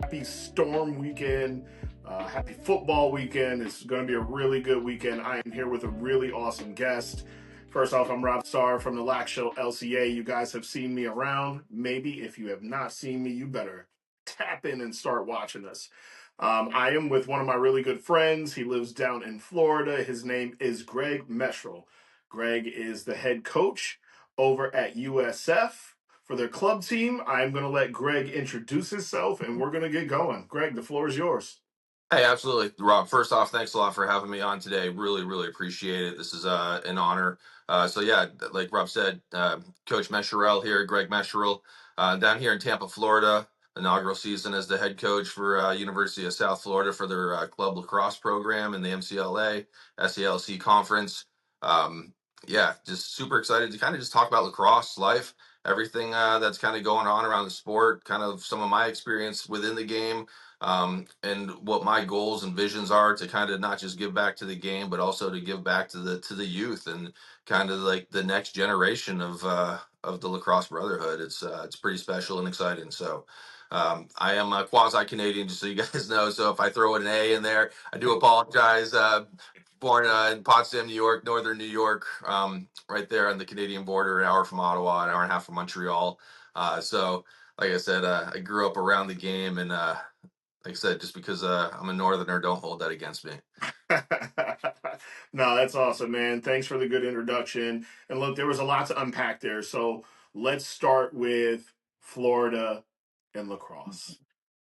happy storm weekend. Happy football weekend. It's going to be a really good weekend. I am here with a really awesome guest. First off, I'm Rob Starr from the Lac Show LCA. You guys have seen me around. Maybe if you have not seen me, you better tap in and start watching us. I am with one of my really good friends. He lives down in Florida. His name is Greg Meshurel. Greg is the head coach over at USF for their club team. I'm going to let Greg introduce himself and we're going to get going. Greg, the floor is yours. Hey, absolutely, Rob. First off, thanks a lot for having me on today. Really, really appreciate it. This is an honor. Like Rob said, Coach Meshurel here, Greg Meshurel, down here in Tampa, Florida. Inaugural season as the head coach for University of South Florida for their club lacrosse program in the MCLA SELC conference. Um, yeah, just super excited to kind of just talk about lacrosse life, everything that's kind of going on around the sport, kind of some of my experience within the game, and what my goals and visions are to kind of not just give back to the game, but also to give back to the youth and kind of like the next generation of the lacrosse brotherhood. It's pretty special and exciting. So. I am a quasi Canadian, just so you guys know. So if I throw an A in there, I do apologize. Born in Potsdam, New York, northern New York, right there on the Canadian border, an hour from Ottawa, an hour and a half from Montreal. Like I said, I grew up around the game, and like I said, just because I'm a northerner, don't hold that against me. No, that's awesome, man. Thanks for the good introduction. And look, there was a lot to unpack there. So let's start with Florida and lacrosse.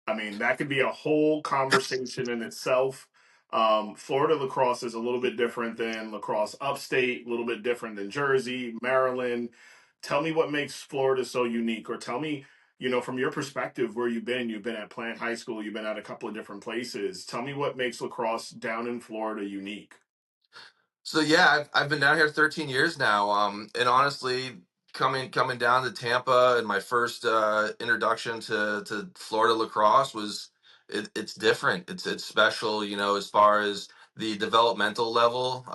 I mean, that could be a whole conversation in itself. Florida lacrosse is a little bit different than lacrosse upstate, a little bit different than Jersey, Maryland. Tell me what makes Florida so unique, or tell me, from your perspective, where you've been. You've been at Plant High School, you've been at a couple of different places. Tell me what makes lacrosse down in Florida unique. So yeah, I've been down here 13 years now. And honestly, coming down to Tampa and my first introduction to Florida lacrosse was it's different. It's special, as far as the developmental level.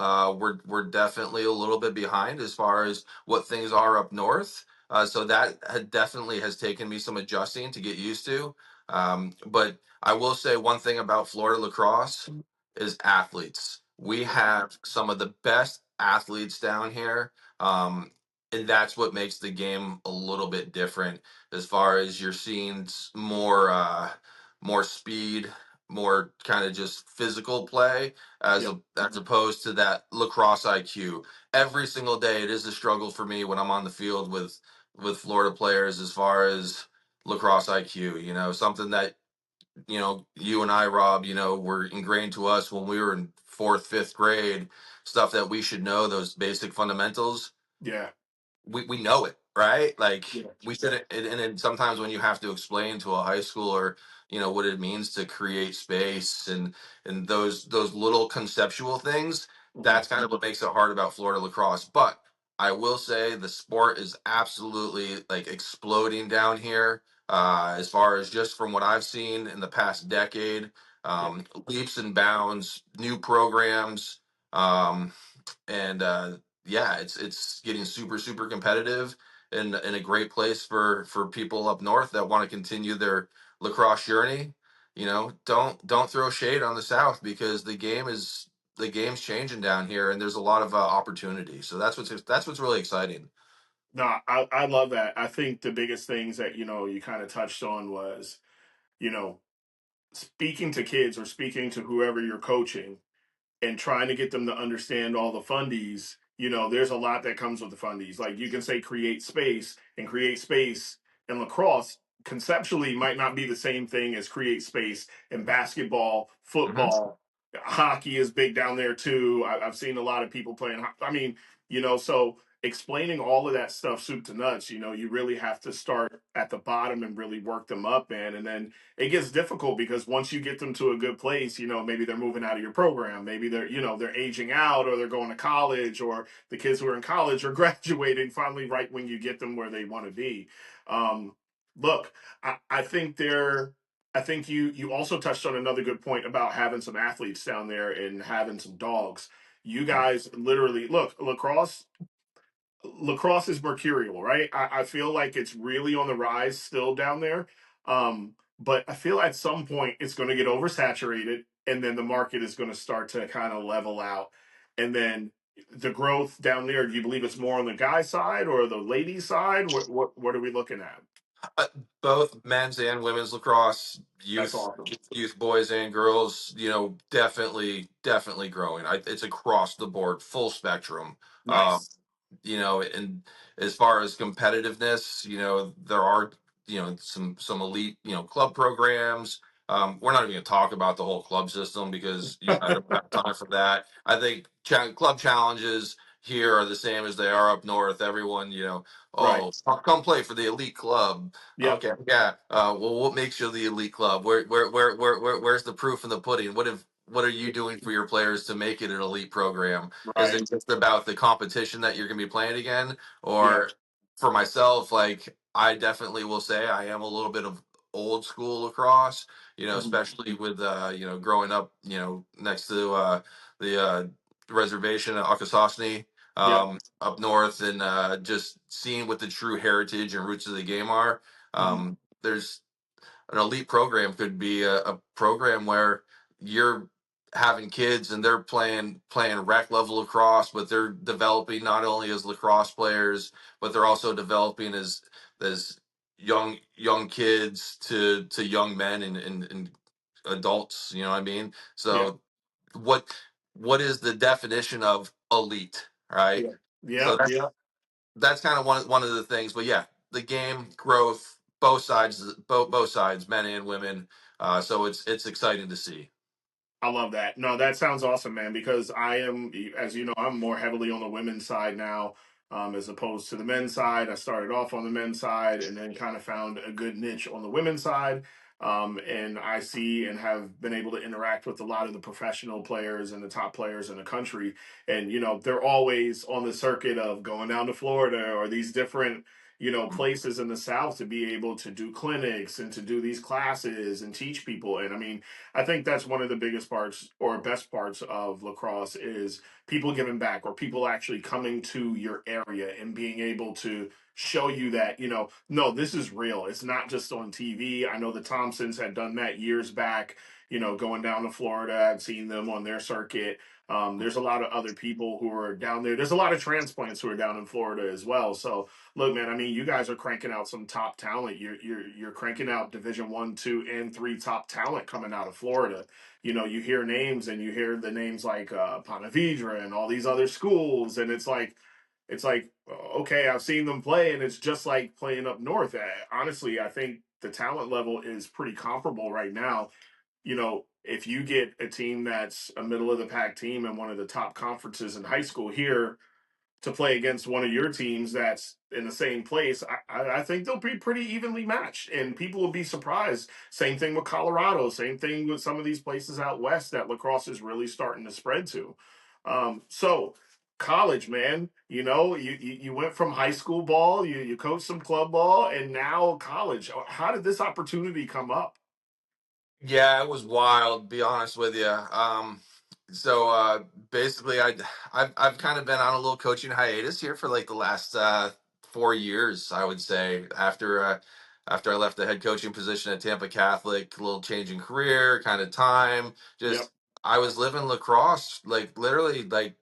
We're definitely a little bit behind as far as what things are up north. So that definitely has taken me some adjusting to get used to. But I will say one thing about Florida lacrosse is athletes. We have some of the best athletes down here. And that's what makes the game a little bit different as far as you're seeing more speed, more kind of just physical play Yep. as opposed to that lacrosse IQ. Every single day it is a struggle for me when I'm on the field with Florida players as far as lacrosse IQ, something that you and I, Rob, were ingrained to us when we were in fourth, fifth grade, stuff that we should know, those basic fundamentals. Yeah. We know it, right? Like Yeah. we should, and then sometimes when you have to explain to a high schooler, what it means to create space and those little conceptual things, Mhm. that's kind of what makes it hard about Florida lacrosse. But I will say the sport is absolutely like exploding down here. As far as just from what I've seen in the past decade, Yeah. leaps and bounds, new programs, and yeah, it's getting super super competitive and in a great place for people up north that want to continue their lacrosse journey. Don't throw shade on the South because the game's changing down here, and there's a lot of opportunity. So that's what's really exciting. No, I love that. I think the biggest things that, you kind of touched on was, you know, speaking to kids or speaking to whoever you're coaching and trying to get them to understand all the fundies. There's a lot that comes with the fundies. Like you can say create space in lacrosse conceptually might not be the same thing as create space in basketball, Hmm. football. Hockey is big down there too. I've seen a lot of people playing. I mean, so explaining all of that stuff soup to nuts, you really have to start at the bottom and really work them up, man. And then it gets difficult because once you get them to a good place, maybe they're moving out of your program, maybe they're aging out, or they're going to college, or the kids who are in college are graduating finally right when you get them where they want to be. Um, Look, I think I think you also touched on another good point about having some athletes down there and having some dogs. You guys literally look lacrosse is mercurial, right? I feel like it's really on the rise still down there. but I feel at some point it's going to get oversaturated, and then the market is going to start to kind of level out, and then the growth down there. Do you believe it's more on the guy side or the lady side? What are we looking at? Uh, Both men's and women's lacrosse, That's awesome. youth boys and girls, definitely growing. It's across the board, full spectrum. Um, Nice. and as far as competitiveness, there are, some elite, club programs. We're not even going to talk about the whole club system because I don't have time for that. I think club challenges here are the same as they are up north. Everyone, Right. oh, come play for the elite club. Yep. Okay, yeah. Well, what makes you the elite club? Where's the proof in the pudding? What are you doing for your players to make it an elite program? Is Right. it just about the competition that you're going to be playing again, Yep. or for myself, like I definitely will say I am a little bit of old school lacrosse. Mhm. Especially with growing up, next to the reservation at Akwesasne, Yep. up north, and just seeing what the true heritage and roots of the game are. Mhm. There's an elite program could be a program where you're having kids and they're playing rec level lacrosse, but they're developing not only as lacrosse players, but they're also developing as young kids to young men and adults. You know what I mean? Yeah. So what what is the definition of elite, right? Yeah. So Yep. that's Yep. that's kind of one of the things. But yeah, the game growth, both sides, men and women. So it's exciting to see. I love that. No, that sounds awesome, man. Because I am, as you know, I'm more heavily on the women's side now, as opposed to the men's side. I started off on the men's side, and then kind of found a good niche on the women's side. And I see and have been able to interact with a lot of the professional players and the top players in the country. And they're always on the circuit of going down to Florida or these different places in the South to be able to do clinics and to do these classes and teach people. And I mean, I think that's one of the biggest parts or best parts of lacrosse is people giving back or people actually coming to your area and being able to show you that, no, this is real. It's not just on TV. I know the Thompsons had done that years back, going down to Florida. I've seen them on their circuit. There's a lot of other people who are down there. There's a lot of transplants who are down in Florida as well. So look, man, I mean, you guys are cranking out some top talent. You're cranking out Division 1, 2, and 3 top talent coming out of Florida. You hear names and you hear the names like Ponte Vedra and all these other schools, and it's like okay, I've seen them play, and it's just like playing up north. Honestly, I think the talent level is pretty comparable right now. If you get a team that's a middle of the pack team in one of the top conferences in high school here to play against one of your teams that's in the same place, I think they'll be pretty evenly matched, and people will be surprised. Same thing with Colorado. Same thing with some of these places out west that lacrosse is really starting to spread to. So college, man, you went from high school ball, you coached some club ball, and now college. How did this opportunity come up? Yeah, it was wild. Be honest with you. So basically, I've kind of been on a little coaching hiatus here for like the last 4 years, I would say. After I left the head coaching position at Tampa Catholic, a little change in career, kind of time. Yep. Just I was living lacrosse, like literally, like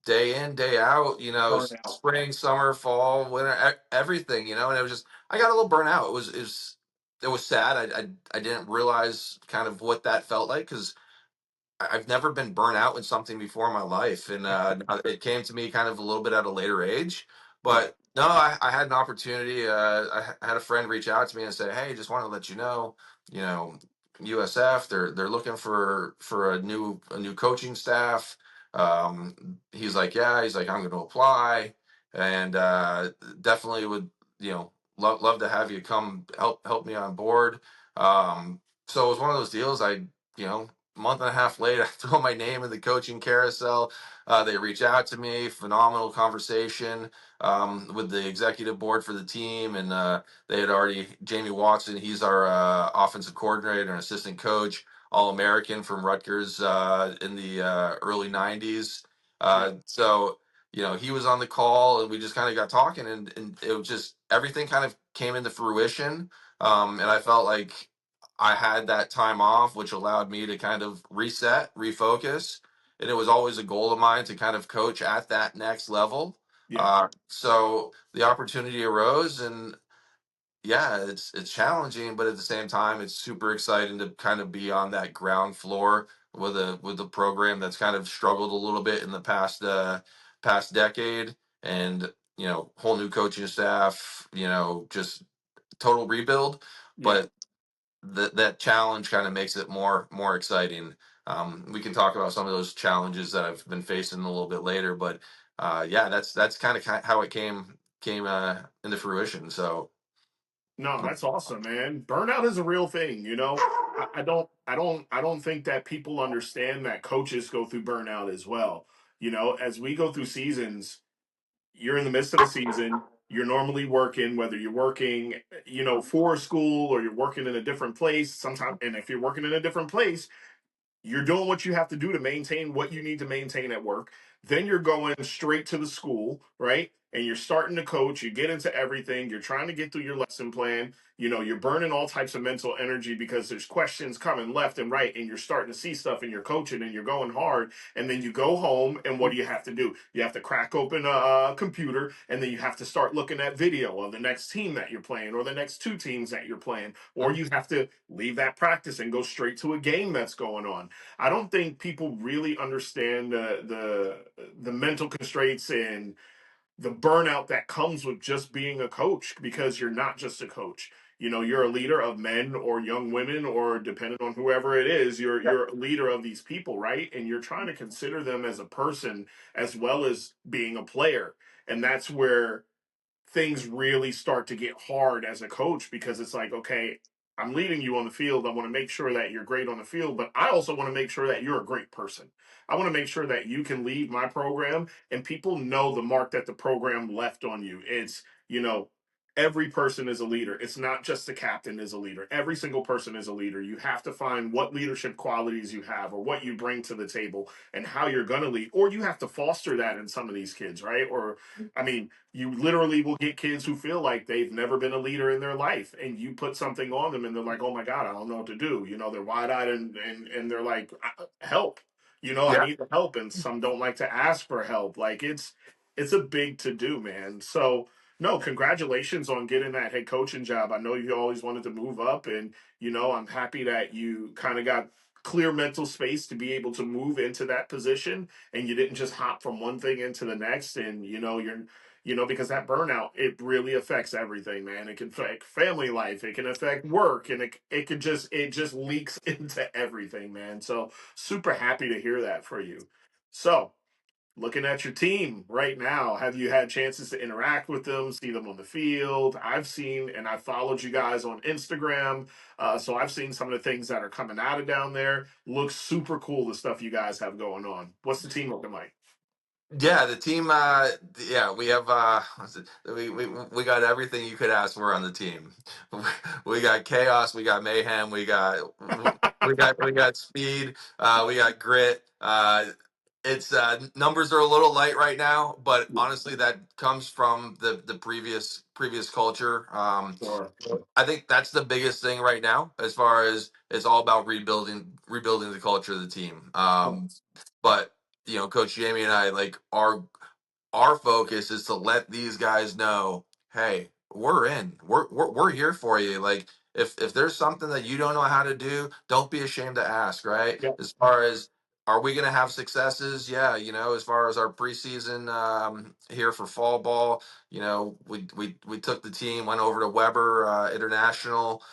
day in, day out. Burnout. Spring, summer, fall, winter, everything. And it was just I got a little burnout. It was sad. I didn't realize kind of what that felt like because I've never been burnt out with something before in my life, and it came to me kind of a little bit at a later age. Right. But no, I had an opportunity. Had a friend reach out to me and say, "Hey, just want to let you know, USF they're looking for a new coaching staff." He's like, "Yeah," he's like, "I'm going to apply, and definitely would love to have you come help me on board." So it was one of those deals. Month and a half later, I throw my name in the coaching carousel. They reach out to me, phenomenal conversation with the executive board for the team. And they had already, Jamie Watson, he's our offensive coordinator and assistant coach, All American from Rutgers in the early 90s. Yep. So, he was on the call and we just kind of got talking, and it was just everything kind of came into fruition. And I felt like I had that time off, which allowed me to kind of reset, refocus. And it was always a goal of mine to kind of coach at that next level. Yeah. So the opportunity arose, and yeah, it's challenging, but at the same time, it's super exciting to kind of be on that ground floor with a program that's kind of struggled a little bit in the past decade, and whole new coaching staff, just total rebuild. Yeah. But that challenge kind of makes it more exciting. We can talk about some of those challenges that I've been facing a little bit later, but yeah, that's kind of how it came into fruition. So No, that's awesome, man. Burnout is a real thing, you know. I don't think that people understand that coaches go through burnout as well. You know, as we go through seasons, you're in the midst of the season, you're normally working, whether you're working, for school or you're working in a different place, sometimes, and if you're working in a different place, you're doing what you have to do to maintain what you need to maintain at work. Then you're going straight to the school, right? And you're starting to coach, you get into everything, you're trying to get through your lesson plan. You're burning all types of mental energy because there's questions coming left and right, and you're starting to see stuff and you're coaching and you're going hard. And then you go home, and what do you have to do? You have to crack open a computer, and then you have to start looking at video of the next team that you're playing or the next two teams that you're playing. Or you have to leave that practice and go straight to a game that's going on. I don't think people really understand the mental constraints and the burnout that comes with just being a coach, because you're not just a coach. You're a leader of men or young women, or depending on whoever it is, you're a leader of these people, right? And you're trying to consider them as a person as well as being a player. And that's where things really start to get hard as a coach, because it's like, okay, I'm leading you on the field. I want to make sure that you're great on the field, but I also want to make sure that you're a great person. I want to make sure that you can lead my program and people know the mark that the program left on you. Every person is a leader. It's not just the captain is a leader. Every single person is a leader. You have to find what leadership qualities you have or what you bring to the table and how you're going to lead, or you have to foster that in some of these kids, right? Or, I mean, you literally will get kids who feel like they've never been a leader in their life, and you put something on them and they're like, oh my God, I don't know what to do. They're wide-eyed, and they're like, help. I yeah, need the help. And some don't like to ask for help. Like, it's a big to do, man. So no, congratulations on getting that head coaching job. I know you always wanted to move up, and I'm happy that you kind of got clear mental space to be able to move into that position, and you didn't just hop from one thing into the next. And because that burnout, it really affects everything, man. It can affect family life, it can affect work, and it just leaks into everything, man. So super happy to hear that for you. So, looking at your team right now, have you had chances to interact with them, see them on the field? I've seen, and I followed you guys on Instagram, so I've seen some of the things that are coming out of down there. Looks super cool, the stuff you guys have going on. What's the team looking like? yeah. The team, yeah, we have what's it- we got everything you could ask for on the team. We got chaos, we got mayhem, we got speed, we got grit. It's numbers are a little light right now, but Yeah, honestly, that comes from the previous culture. sure. I think that's the biggest thing right now, as far as it's all about rebuilding the culture of the team. But Coach Jamie and I, like, our focus is to let these guys know, hey, we're in. We're here for you. Like, if there's something that you don't know how to do, don't be ashamed to ask, right? Yep. As far as, are we going to have successes? Yeah, as far as our preseason here for fall ball, we took the team, went over to Weber International,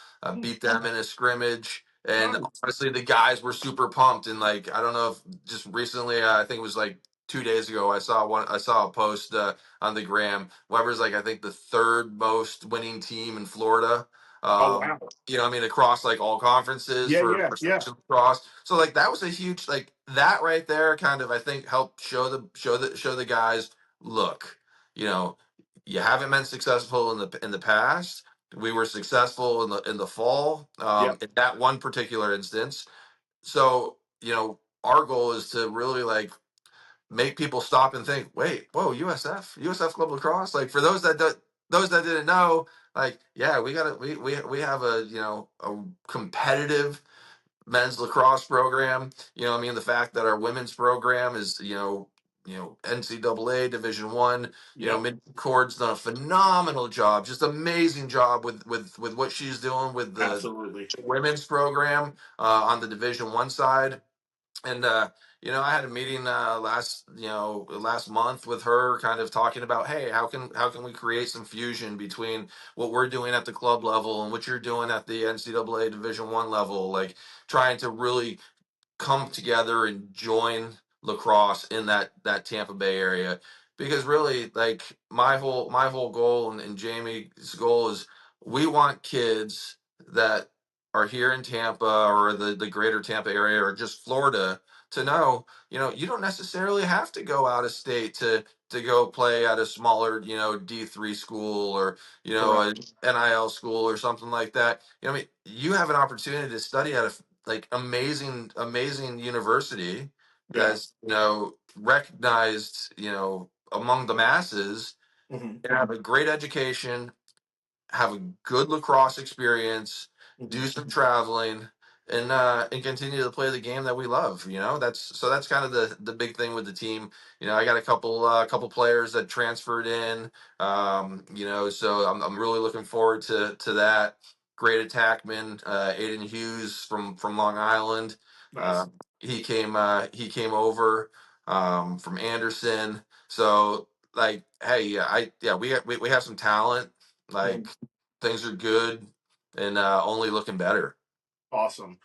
beat them in a scrimmage. And Nice. honestly, the guys were super pumped. And, like, I don't know if just recently, I think it was like 2 days ago, I saw a post on the gram. Weber's, like, I think the third most winning team in Florida. Oh Um, wow. I mean, across, like, all conferences Yeah, for yeah, yeah, section lacrosse. So, like, that was a huge, like, that right there kind of, I think, helped show the guys, look, you know, you haven't been successful in the past. We were successful in the fall, yeah, in that one particular instance. So, our goal is to really, like, make people stop and think, wait, whoa, USF Club Lacrosse. Like, for those that didn't know, like, yeah, we have a, a competitive men's lacrosse program. I mean, the fact that our women's program is, NCAA Division One. Yep, Midcord's done a phenomenal job, just amazing job with what she's doing with the absolutely. women's program on the Division One side. And I had a meeting last month with her, kind of talking about, hey, how can we create some fusion between what we're doing at the club level and what you're doing at the NCAA Division One level, like trying to really come together and join lacrosse in that Tampa Bay area. Because really, like, my whole goal, and Jamie's goal is, we want kids that are here in Tampa or the greater Tampa area or just Florida to know, you don't necessarily have to go out of state to go play at a smaller, D3 school, or Correct. a NIL school or something like that. I mean, you have an opportunity to study at a like amazing university Yeah. that's recognized among the masses, Hmm. and have a great education, have a good lacrosse experience, Hmm. do some traveling, and continue to play the game that we love. That's kind of the big thing with the team. I got a couple players that transferred in. So I'm really looking forward to that. Great attackman, Aiden Hughes from Long Island. Uh, Nice. he came over from Anderson. So, like, hey, we have some talent. Like, Mhm. things are good, and only looking better. Awesome.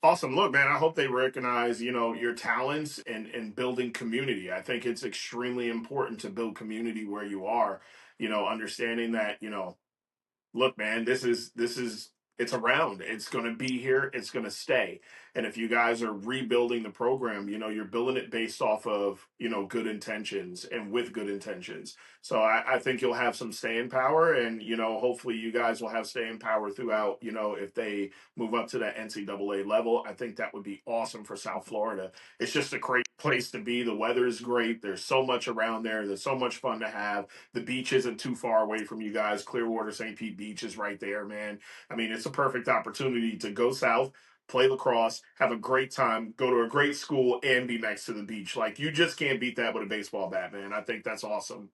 Awesome. Look, man, I hope they recognize, your talents and building community. I think it's extremely important to build community where you are, understanding that, look, man, this is it's around. It's going to be here. It's going to stay. And if you guys are rebuilding the program, you're building it based off of good intentions and with good intentions. So I think you'll have some staying power, and hopefully you guys will have staying power throughout. If they move up to that NCAA level, I think that would be awesome for South Florida. It's just a great place to be. The weather is great. There's so much around there. There's so much fun to have. The beach isn't too far away from you guys. Clearwater St. Pete Beach is right there, man. I mean, it's a perfect opportunity to go south, play lacrosse, have a great time, go to a great school, and be next to the beach. Like, you just can't beat that with a baseball bat, man. I think that's awesome.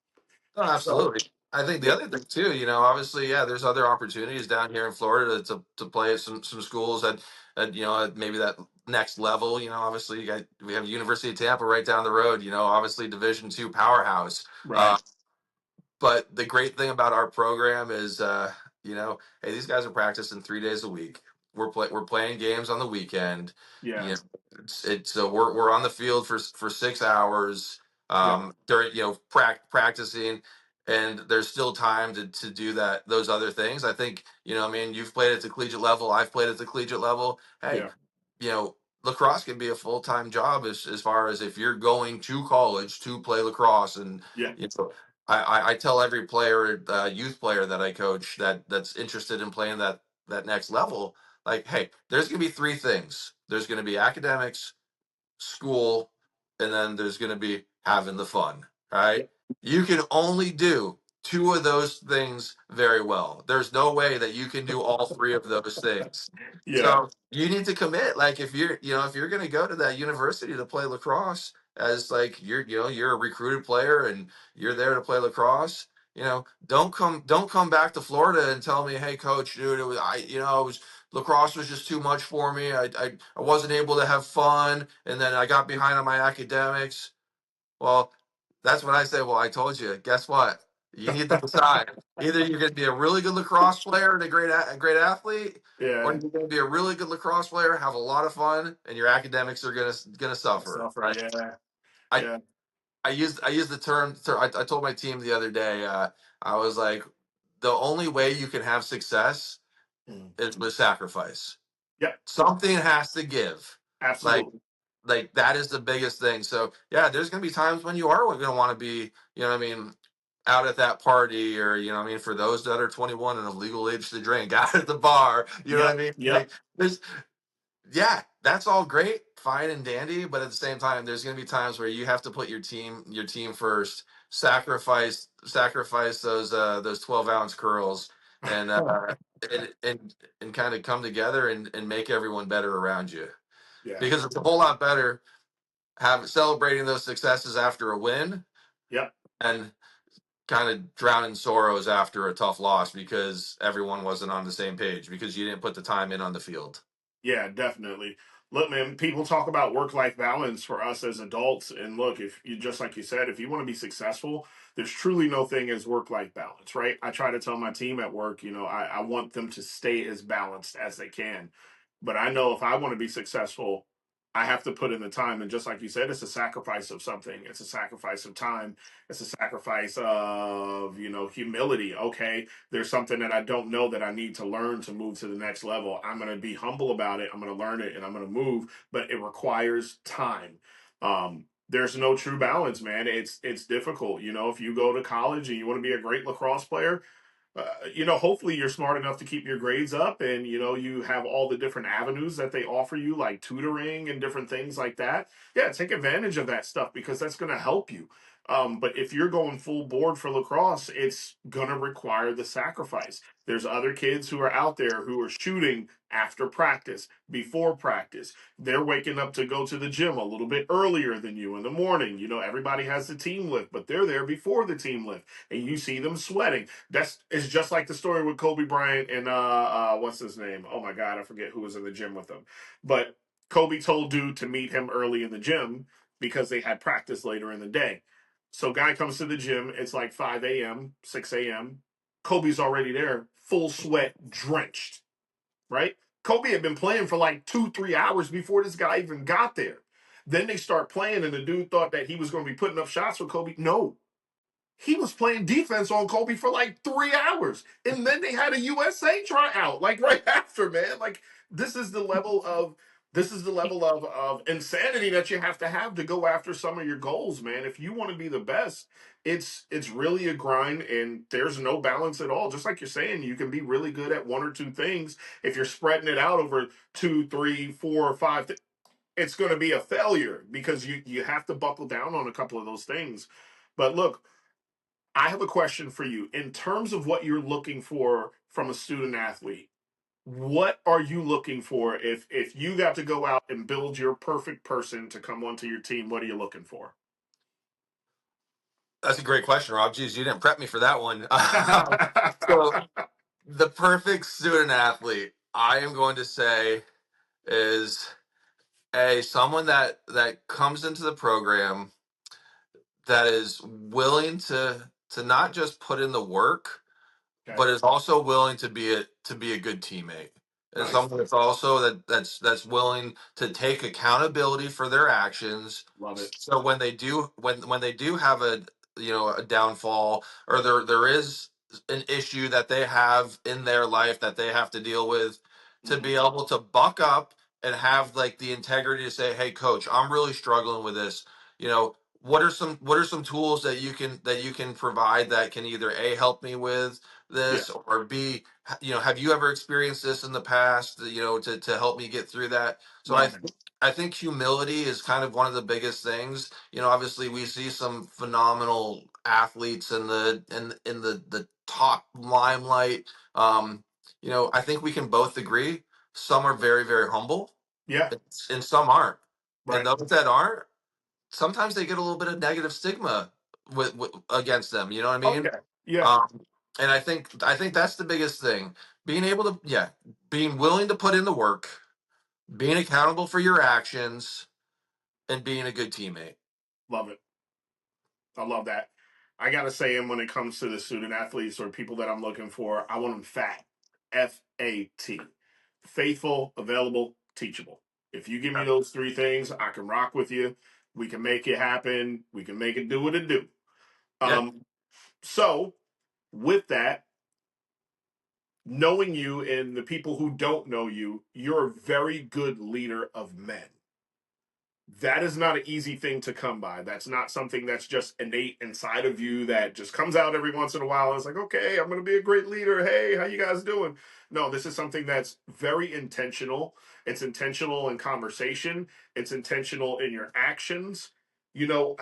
Oh, So, absolutely. I think the yeah, other thing too, obviously, yeah, there's other opportunities down here in Florida to play at some schools at at maybe that next level. Obviously, we have University of Tampa right down the road. Obviously, Division II powerhouse. right. But the great thing about our program is, hey, these guys are practicing 3 days a week. We're playing games on the weekend. Yeah, You know, it's we're on the field for 6 hours yeah, during practicing, and there's still time to do those other things. I think I mean, you've played at the collegiate level. I've played at the collegiate level. Hey, yeah, you know. Lacrosse can be a full time job as far as if you're going to college to play lacrosse, and yeah, I tell every player, youth player that I coach, that's interested in playing that next level, like, hey, there's gonna be three things. There's gonna be academics, school, and then there's going to be having the fun. yeah, Right? You can only do two of those things very well. There's no way that you can do all three of those things. yeah, So you need to commit. Like, if you're going to go to that university to play lacrosse, as like you're a recruited player and you're there to play lacrosse. Don't come back to Florida and tell me, hey, coach, dude, lacrosse was just too much for me. I wasn't able to have fun, and then I got behind on my academics. Well, that's when I say, well, I told you. Guess what? You need to decide. Either you're going to be a really good lacrosse player and a great athlete, or yeah. you're going to be a really good lacrosse player, have a lot of fun, and your academics are gonna suffer. Suffer. Right? Yeah, I yeah. I used the term. I told my team the other day. I was like, the only way you can have success Mm. is with sacrifice. Yep, Something has to give. Like absolutely. like that is the biggest thing. So yeah, there's gonna be times when you are gonna want to be, what I mean, out at that party, or what I mean, for those that are 21 and of legal age to drink, out at the bar. You know what I Yep, mean? yep. Like, there's yeah, that's all great, fine and dandy, but at the same time, there's going to be times where you have to put your team first, sacrifice those 12-ounce curls, and and kind of come together and make everyone better around you, Yeah. because it's a whole lot better have celebrating those successes after a win Yep. and kind of drowning sorrows after a tough loss because everyone wasn't on the same page because you didn't put the time in on the field. Yeah, definitely. Look, man, people talk about work life balance for us as adults. And look, if you just like you said, if you want to be successful, there's truly no thing as work life balance, right? I try to tell my team at work, I want them to stay as balanced as they can. But I know if I want to be successful, I have to put in the time. And just like you said, it's a sacrifice of something. It's a sacrifice of time. It's a sacrifice of, humility. Okay, there's something that I don't know that I need to learn to move to the next level. I'm going to be humble about it. I'm going to learn it and I'm going to move, but it requires time. There's no true balance, man. It's difficult. If you go to college and you want to be a great lacrosse player, hopefully you're smart enough to keep your grades up and, you have all the different avenues that they offer you, like tutoring and different things like that. Yeah, take advantage of that stuff because that's going to help you. But if you're going full board for lacrosse, it's going to require the sacrifice. There's other kids who are out there who are shooting after practice, before practice. They're waking up to go to the gym a little bit earlier than you in the morning. Everybody has the team lift, but they're there before the team lift, and you see them sweating. That's it's just like the story with Kobe Bryant and what's his name? Oh my God, I forget who was in the gym with him. But Kobe told dude to meet him early in the gym because they had practice later in the day. So guy comes to the gym, it's like 5 a.m., 6 a.m. Kobe's already there, full sweat, drenched, right? Kobe had been playing for like 2, 3 hours before this guy even got there. Then they start playing, and the dude thought that he was going to be putting up shots for Kobe. No, he was playing defense on Kobe for like 3 hours. And then they had a USA tryout, like right after, man. Like this is the level of this is the level of insanity that you have to go after some of your goals, man. If you want to be the best, it's really a grind and there's no balance at all. Just like you're saying, you can be really good at one or two things. If you're spreading it out over two, three, four, or five, it's going to be a failure because you have to buckle down on a couple of those things. But look, I have a question for you. In terms of what you're looking for from a student athlete, what are you looking for if you got to go out and build your perfect person to come onto your team? What are you looking for? That's a great question, Rob. Geez, you didn't prep me for that one. So the perfect student athlete, I am going to say, is someone that comes into the program that is willing to not just put in the work, Okay, but is also willing to be a good teammate. And nice, someone that's also that's willing to take accountability for their actions. love it. So when they do have a downfall, or there is an issue that they have in their life that they have to deal with, to Hmm. be able to buck up and have like the integrity to say, hey coach, I'm really struggling with this. What are some tools that you can provide that can either a help me with Yeah, this, or b, have you ever experienced this in the past, to help me get through that. So love it. I think humility is kind of one of the biggest things. Obviously we see some phenomenal athletes in the top limelight. I think we can both agree some are very, very humble, Yeah, and some aren't. And right. those that aren't, sometimes they get a little bit of negative stigma with against them. You know what I mean? Okay. Yeah, Um, and I think that's the biggest thing. Being able to, yeah, being willing to put in the work, being accountable for your actions, and being a good teammate. love it. I love that. I gotta say, and when it comes to the student athletes or people that I'm looking for, I want them fat. FAT. Faithful, available, teachable. If you give me those three things, I can rock with you. We can make it happen. We can make it do what it do. Yeah. So with that, knowing you and the people who don't know you, you're a very good leader of men. That is not an easy thing to come by. That's not something that's just innate inside of you that just comes out every once in a while. It's like, okay, I'm going to be a great leader. Hey, how you guys doing? No, this is something that's very intentional. It's intentional in conversation. It's intentional in your actions. You know,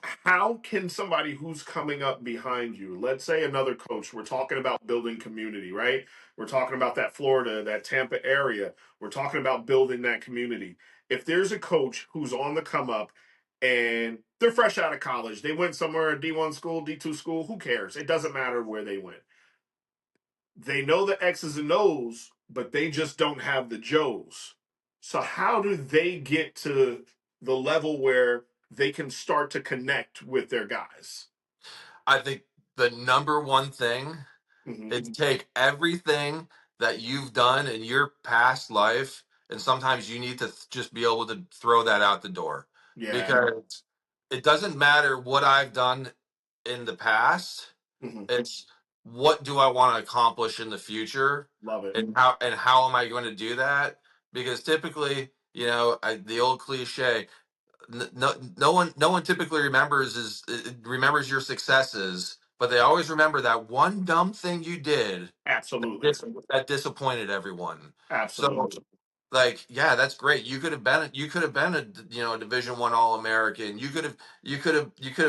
how can somebody who's coming up behind you, let's say another coach, we're talking about building community, right? We're talking about that Florida, that Tampa area. We're talking about building that community. If there's a coach who's on the come up and they're fresh out of college, they went somewhere, D1 school, D2 school, who cares? It doesn't matter where they went. They know the X's and O's, but they just don't have the Joes. So how do they get to the level where they can start to connect with their guys? I think the number one thing Hmm. is take everything that you've done in your past life, and sometimes you need to just be able to throw that out the door, Yeah. because it doesn't matter what I've done in the past. Hmm. It's what do I want to accomplish in the future, Love it. and how am I going to do that? Because typically, the old cliche, no one typically remembers your successes, but they always remember that one dumb thing you did Absolutely. dis- that disappointed everyone. So, Absolutely. like, yeah, that's great. You could have been a Division 1 All American. You could have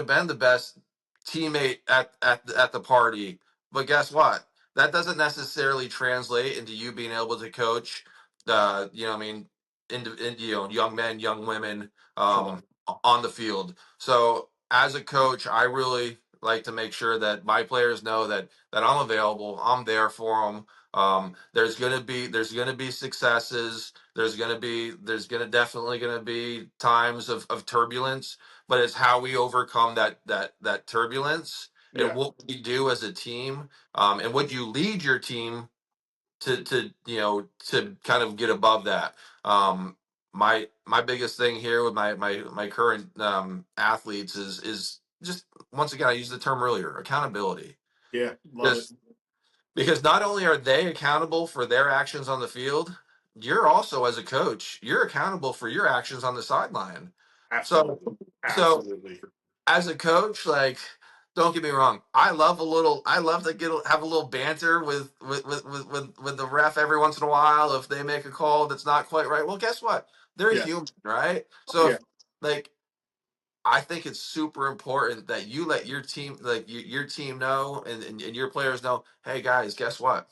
been the best teammate at the party. But guess what? That doesn't necessarily translate into you being able to coach. I mean, young men, young women, Sure. on the field. So as a coach, I really like to make sure that my players know that I'm available. I'm there for them. There's gonna be successes. There's definitely gonna be times of turbulence, but it's how we overcome that turbulence and Yeah. what we do as a team, and what you lead your team to kind of get above that. Um, my biggest thing here with my current athletes is just, once again, I used the term earlier, accountability. Yeah. Love it. Just because not only are they accountable for their actions on the field, you're also, as a coach, you're accountable for your actions on the sideline. So Absolutely. so Absolutely. as a coach, like, don't get me wrong, I love to have a little banter with the ref every once in a while if they make a call that's not quite right. Well, guess what? They're Yeah. human, right? So Yeah. if, like, I think it's super important that you let your team, like, your team know, and your players know, hey guys, guess what?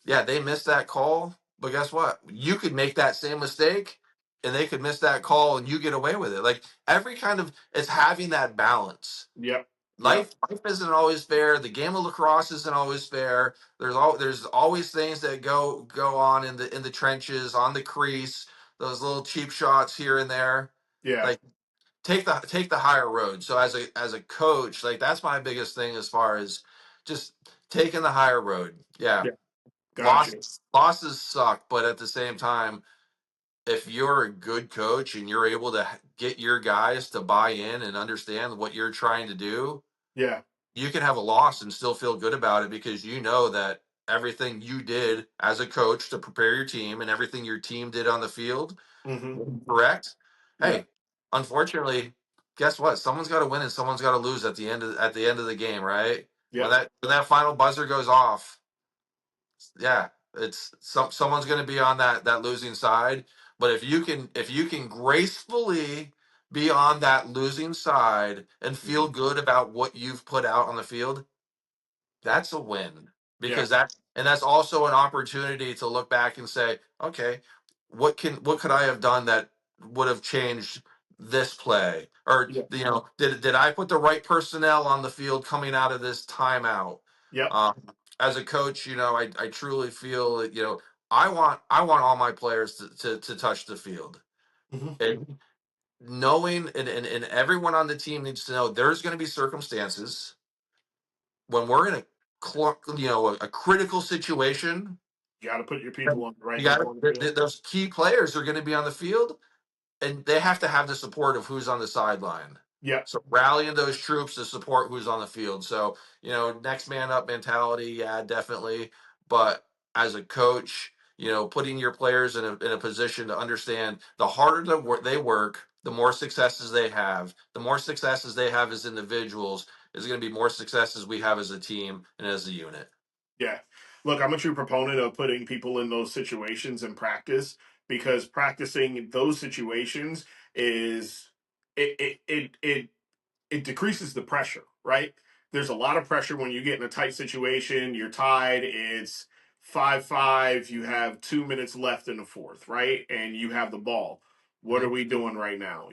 Yeah, they missed that call, but guess what? You could make that same mistake and they could miss that call and you get away with it. Like, every kind of, it's having that balance. Yep. Yep. Life isn't always fair. The game of lacrosse isn't always fair. There's always things that go on in the trenches, on the crease, those little cheap shots here and there. Yeah. Like, take the higher road. So as a coach, like, that's my biggest thing as far as just taking the higher road. Yeah. Yeah. Gotcha. Losses suck, but at the same time, if you're a good coach and you're able to get your guys to buy in and understand what you're trying to do, Yeah. you can have a loss and still feel good about it, because you know that everything you did as a coach to prepare your team and everything your team did on the field, Hmm. correct? Yeah. Hey, unfortunately, guess what? Someone's got to win and someone's got to lose at the end of the game, right? When Yep. that final buzzer goes off, yeah, it's someone's going to be on that losing side. But if you can gracefully be on that losing side and feel Hmm. good about what you've put out on the field, that's a win, Yeah. because that's also an opportunity to look back and say, okay, what could I have done that would have changed this play? Or, Yeah. did I put the right personnel on the field coming out of this timeout? Yep. Um, as a coach, I truly feel that, I want all my players to touch the field. Hmm. And knowing, and everyone on the team needs to know, there's going to be circumstances when we're in a critical situation. You got to put your people on the right You got people on the field. those key players are going to be on the field, and they have to have the support of who's on the sideline. Yep. So rallying those troops to support who's on the field. So, next man up mentality, yeah, definitely. But as a coach, putting your players in a position to understand, the harder they work, the more successes they have. The more successes they have as individuals is going to be more successes we have as a team and as a unit. Yeah. Look, I'm a true proponent of putting people in those situations in practice, because practicing those situations is it it decreases the pressure, right? There's a lot of pressure when you get in a tight situation, you're tied, it's 5-5, you have 2 minutes left in the fourth, right? And you have the ball. What are Mhm. we doing right now?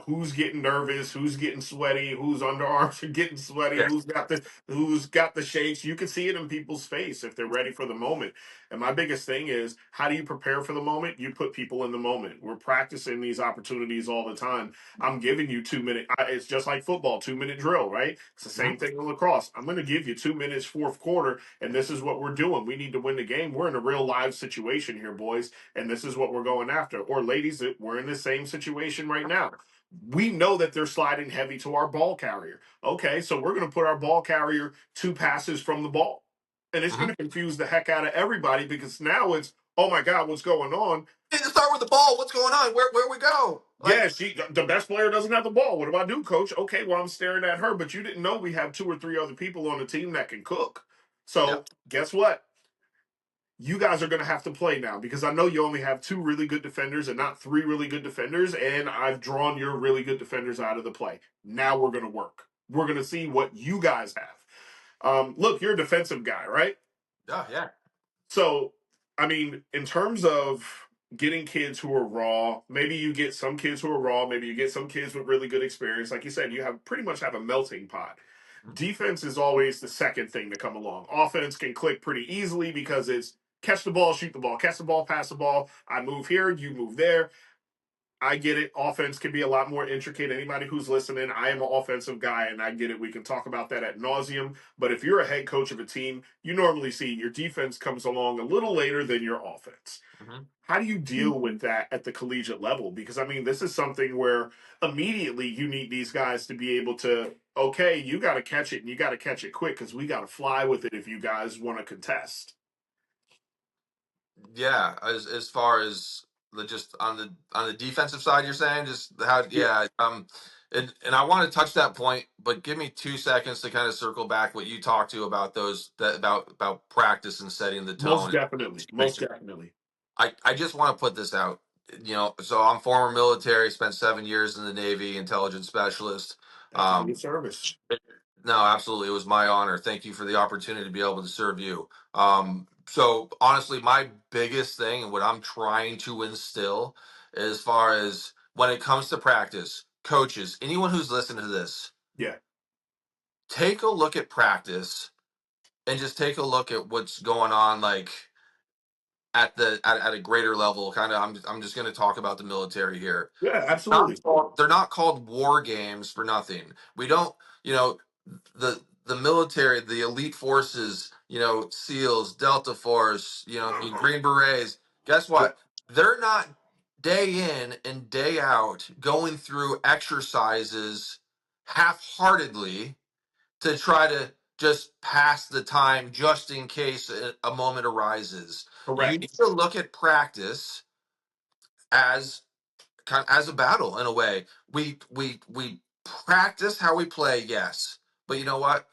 Who's getting nervous? Who's getting sweaty? Whose underarms are getting sweaty? Yeah. Who's got the shakes? You can see it in people's face if they're ready for the moment. And my biggest thing is, how do you prepare for the moment? You put people in the moment. We're practicing these opportunities all the time. I'm giving you 2 minute. It's just like football, 2 minute drill, right? It's the Mhm. same thing in lacrosse. I'm going to give you 2 minutes, fourth quarter, and this is what we're doing. We need to win the game. We're in a real live situation here, boys, and this is what we're going after. Or ladies, we're in the same situation right now. We know that they're sliding heavy to our ball carrier. Okay, so we're going to put our ball carrier 2 passes from the ball, and it's going Mhm. to confuse the heck out of everybody because now it's, oh my god, what's going on? Need to start with the ball. What's going on? Where we go? Like, Yeah, the best player doesn't have the ball. What do I do, coach? Okay, well, I'm staring at her, but you didn't know we have 2 or 3 other people on the team that can cook. yeah. So, guess what? You guys are going to have to play now because I know you only have 2 really good defenders and not 3 really good defenders, and I've drawn your really good defenders out of the play. Now we're going to work. We're going to see what you guys have. Look, you're a defensive guy, right? Yeah. Yeah. So, I mean, in terms of getting kids who are raw, maybe you get some kids who are raw, maybe you get some kids with really good experience. Like you said, you have pretty much have a melting pot. Defense is always the second thing to come along. Offense can click pretty easily because it's catch the ball, shoot the ball, catch the ball, pass the ball. I move here, you move there. I get it. Offense can be a lot more intricate. Anybody who's listening, I am an offensive guy, and I get it. We can talk about that at nauseum. But if you're a head coach of a team, you normally see your defense comes along a little later than your offense. Mhm. How do you deal with that at the collegiate level? Because I mean, this is something where immediately you need these guys to be able to, okay, you got to catch it and you got to catch it quick because we got to fly with it if you guys want to contest. Yeah, as far as the just on the defensive side, you're saying just how Yeah, yeah and I want to touch that point, but give me 2 seconds to kind of circle back what you talked to about those that about practice and setting the most tone. definitely. Most definitely. I just want to put this out. So I'm former military, spent 7 years in the Navy, intelligence specialist. Thank you for your Um, service. no, absolutely. It was my honor. Thank you for the opportunity to be able to serve you. So honestly, my biggest thing and what I'm trying to instill as far as when it comes to practice, coaches, anyone who's listening to this, Yeah. take a look at practice and just take a look at what's going on like at a greater level. Kind of I'm just gonna talk about the military here. Yeah, absolutely. They're not called war games for nothing. We don't, you know, the military, the elite forces, SEALs, Delta Force, Green Berets. Guess Yeah. what? They're not day in and day out going through exercises half-heartedly to try to just pass the time just in case a moment arises. You need Correct. to look at practice as kind of as a battle in a way. We practice how we play, yes, but you know what?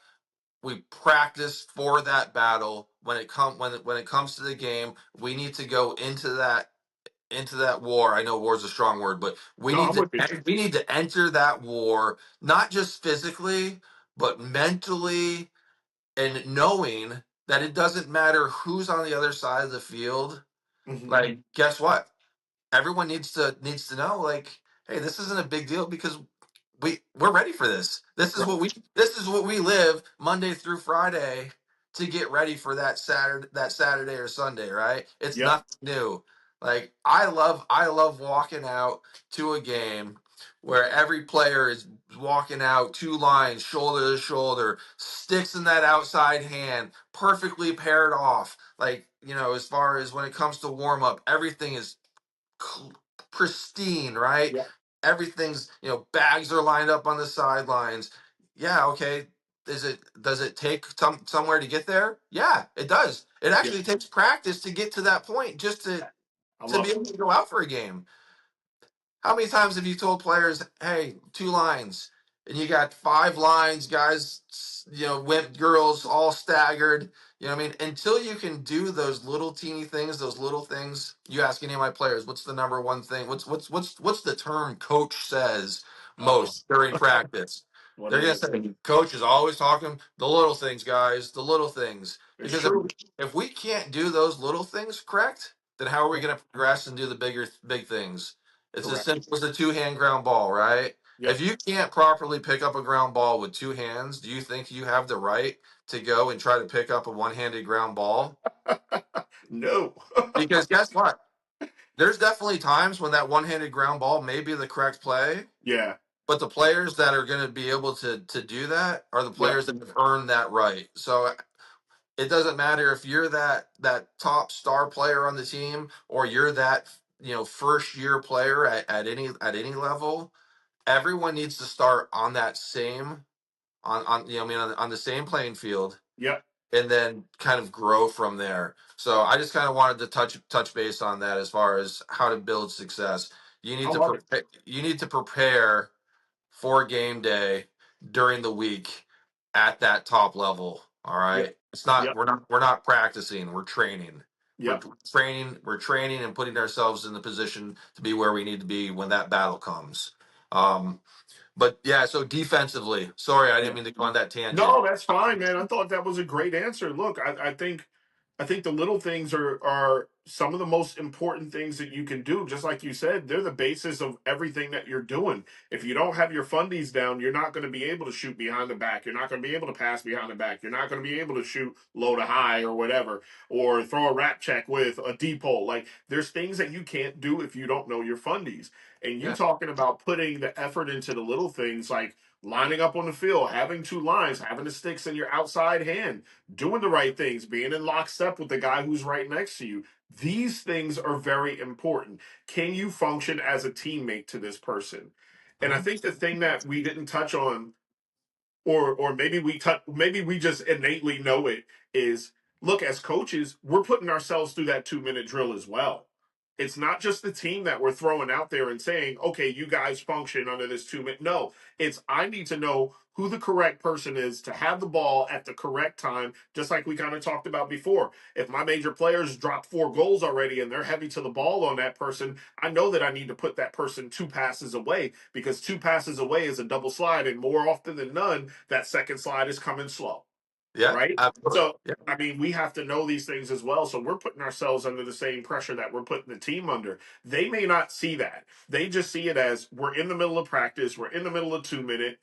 We practice for that battle when it comes to the game. We need to go into that war. I know war is a strong word, but we No, need I'm to with you. we need to enter that war not just physically, but mentally, and knowing that it doesn't matter who's on the other side of the field. Hmm. Like, guess what? Everyone needs to know, like, hey, this isn't a big deal because we're ready for this. This is what we live Monday through Friday to get ready for that Saturday or Sunday, right? It's Yep. nothing new. Like, I love walking out to a game where every player is walking out 2 lines, shoulder to shoulder, sticks in that outside hand, perfectly paired off. Like, as far as when it comes to warm up, everything is cl- pristine, right? Yep. Everything's, bags are lined up on the sidelines. Yeah, okay. Does it take somewhere to get there? Yeah, it does. It Yep. actually takes practice to get to that point just to I to love be it. able to go out for a game. How many times have you told players, "Hey, 2 lines," and you got 5 lines, guys, wimp girls, all staggered. You know what I mean? Until you can do those little teeny things, those little things. You ask any of my players, what's the number one thing? What's the term coach says Uh most during practice? What They're are gonna they? say coach is always talking the little things, guys, the little things. It's Because true. if we can't do those little things correct, then how are we gonna progress and do the big things? It's as Correct. simple as a two-hand ground ball, right? Yep. If you can't properly pick up a ground ball with two hands, do you think you have the right to go and try to pick up a one-handed ground ball? No. Because guess what? There's definitely times when that one-handed ground ball may be the correct play, Yeah. but the players that are going to be able to do that are the Yep. players that have earned that right. So it doesn't matter if you're that top star player on the team or you're that first year player at any level. Everyone needs to start on that same on you know I mean on the same playing field Yep. and then kind of grow from there. So I just kind of wanted to touch base on that as far as how to build success. I love it. You need to prepare for game day during the week at that top level. All Yep. right. It's not Yep. we're not practicing, we're training. We're Yep. training and putting ourselves in the position to be where we need to be when that battle comes. Um, but yeah, so defensively, sorry, I Yeah. didn't mean to go on that tangent. No, that's fine, man. I thought that was a great answer. Look, I think the little things are some of the most important things that you can do. Just like you said, they're the basis of everything that you're doing. If you don't have your fundies down, you're not going to be able to shoot behind the back. You're not going to be able to pass behind the back. You're not going to be able to shoot low to high or whatever, or throw a rap check with a deep hole. Like there's things that you can't do if you don't know your fundies. And you Yeah, talking about putting the effort into the little things like lining up on the field, having two lines, having the sticks in your outside hand, doing the right things, being in lockstep with the guy who's right next to you. These things are very important. Can you function as a teammate to this person? And I hmm think the thing that we didn't touch on, or maybe we just innately know it, is look, as coaches, we're putting ourselves through that 2 minute drill as well. It's not just the team that we're throwing out there and saying, okay, you guys function under this 2 minute. No, it's I need to know who the correct person is to have the ball at the correct time, just like we kind of talked about before. If my major players drop 4 goals already and they're heavy to the ball on that person, I know that I need to put that person 2 passes away, because 2 passes away is a double slide. And more often than none, that second slide is coming slow, yeah, right? absolutely. So, Yeah, I mean, we have to know these things as well. So we're putting ourselves under the same pressure that we're putting the team under. They may not see that. They just see it as we're in the middle of practice, we're in the middle of 2 minute.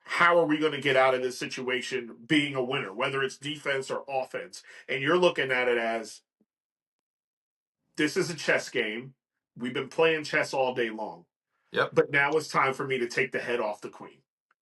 How are we going to get out of this situation being a winner, whether it's defense or offense? And you're looking at it as this is a chess game. We've been playing chess all day long, yep, but now it's time for me to take the head off the queen.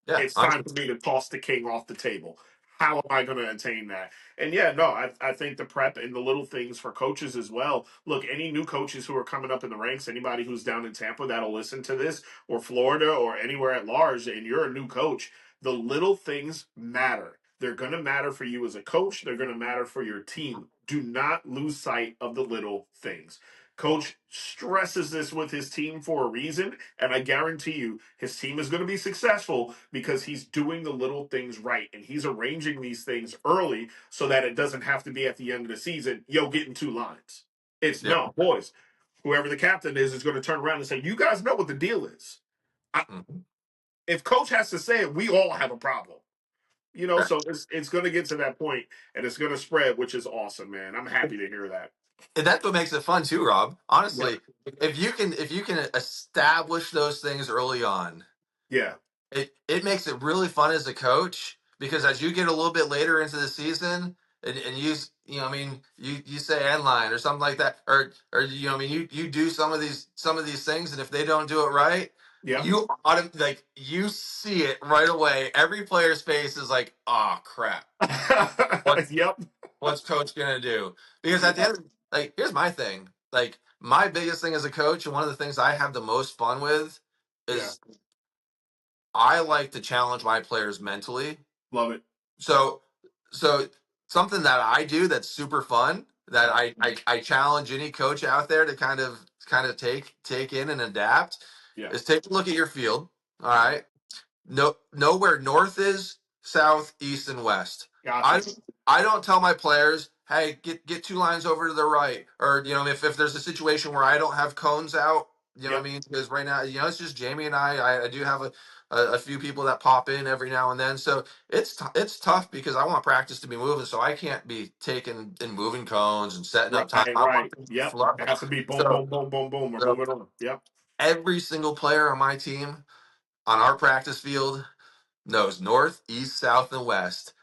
yeah. It's time for me to toss the king off the table. How am I going to attain that? And yeah, no, I think the prep and the little things for coaches as well. Look, any new coaches who are coming up in the ranks, anybody who's down in Tampa that'll listen to this, or Florida or anywhere at large, and you're a new coach, the little things matter. They're going to matter for you as a coach. They're going to matter for your team. Do not lose sight of the little things. Coach stresses this with his team for a reason, and I guarantee you his team is going to be successful because he's doing the little things right and he's arranging these things early so that it doesn't have to be at the end of the season, yo, getting 2 lines. It's Yep. no, boys, whoever the captain is going to turn around and say, you guys know what the deal is. I, Mhm. if coach has to say it, we all have a problem. So it's going to get to that point and it's going to spread, which is awesome, man. I'm happy to hear that. And that's what makes it fun too, Rob. Yep. Honestly, if you can establish those things early on, Yeah. it makes it really fun as a coach because as you get a little bit later into the season and I mean you say end line or something like that or I mean you do some of these things and if they don't do it right Yep. like you see it right away. Every player's face is like, oh crap, what's Yep. what's coach gonna do? Because at the Yep. end, like, here's my thing. Like, my biggest thing as a coach, and one of the things I have the most fun with, Yeah. is I like to challenge my players mentally. Love it. So, so something that I do that's super fun that Yeah. I challenge any coach out there to kind of take in and adapt Yeah. is take a look at your field. All right, know where north is, south, east, and west. Gotcha. I don't tell my players, hey, get 2 lines over to the right, or if there's a situation where I don't have cones out, Yep. I mean, because right now, it's just Jamie and I. I do have a few people that pop in every now and then. So it's tough because I want practice to be moving, so I can't be taking and moving cones and setting up time. Right, I want right. things to Yep. flow. It has to be boom, So, boom, boom, boom, boom. We're so moving on. Yep. every single player on my team on our practice field knows north, east, south, and west.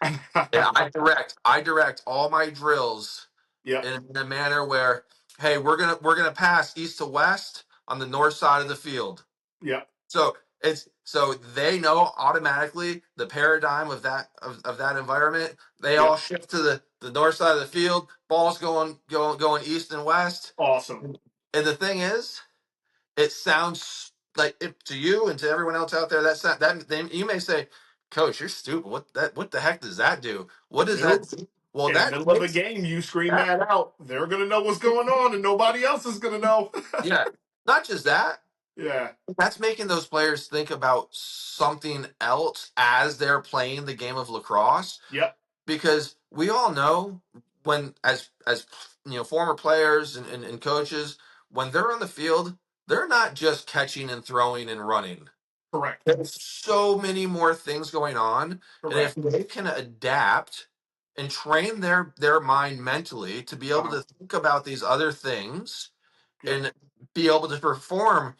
And I direct all my drills Yep. in a manner where, hey, we're gonna pass east to west on the north side of the field. Yep. So so they know automatically the paradigm of that environment. They all Yep. shift to the north side of the field. Ball's going east and west. Awesome. And the thing is, it sounds like it to you and to everyone else out there. You may say, "Coach, you're stupid. What the heck does that do? What does that Nope. do?" Well, In the that middle of a takes game, you scream that. that out. They're gonna know what's going on, and nobody else is gonna know. Yeah, not just that. Yeah. That's making those players think about something else as they're playing the game of lacrosse, Yep. because we all know when as former players and coaches, when they're on the field, they're not just catching and throwing and running. Correct. There's so many more things going on, and if Correct. they can adapt and train their mind mentally to be able Uh-huh. to think about these other things Yep. and be able to perform,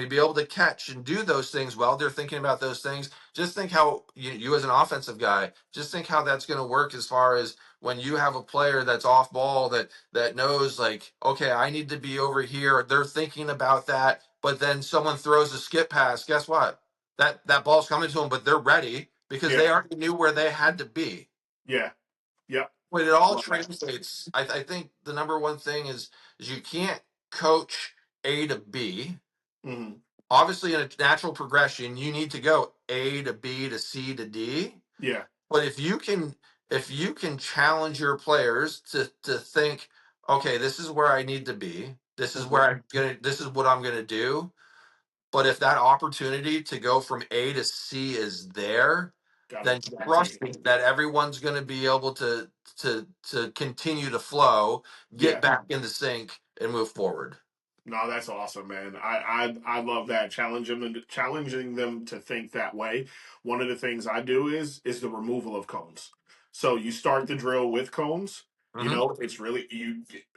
be able to catch and do those things while they're thinking about those things. Just think how you as an offensive guy, just think how that's going to work as far as when you have a player that's off ball that knows, like, okay, I need to be over here. They're thinking about that, but then someone throws a skip pass. Guess what? That ball's coming to them, but they're ready because Yeah. they already knew where they had to be. Yeah. Yep. When it all Love that. translates, I think the number one thing is you can't coach A to B. Hmm. Obviously, in a natural progression, you need to go A to B to C to D. Yeah. But if you can challenge your players to think, okay, this is where I need to be. Hmm. This is what I'm gonna do. But if that opportunity to go from A to C is there, then Gotta take trust it. me that everyone's going to be able to continue to flow, get Yeah. back in the sync, and move forward. No, that's awesome, man. I love that challenging them to think that way. One of the things I do is the removal of cones. So you start the drill with cones. You Hmm. know, it's really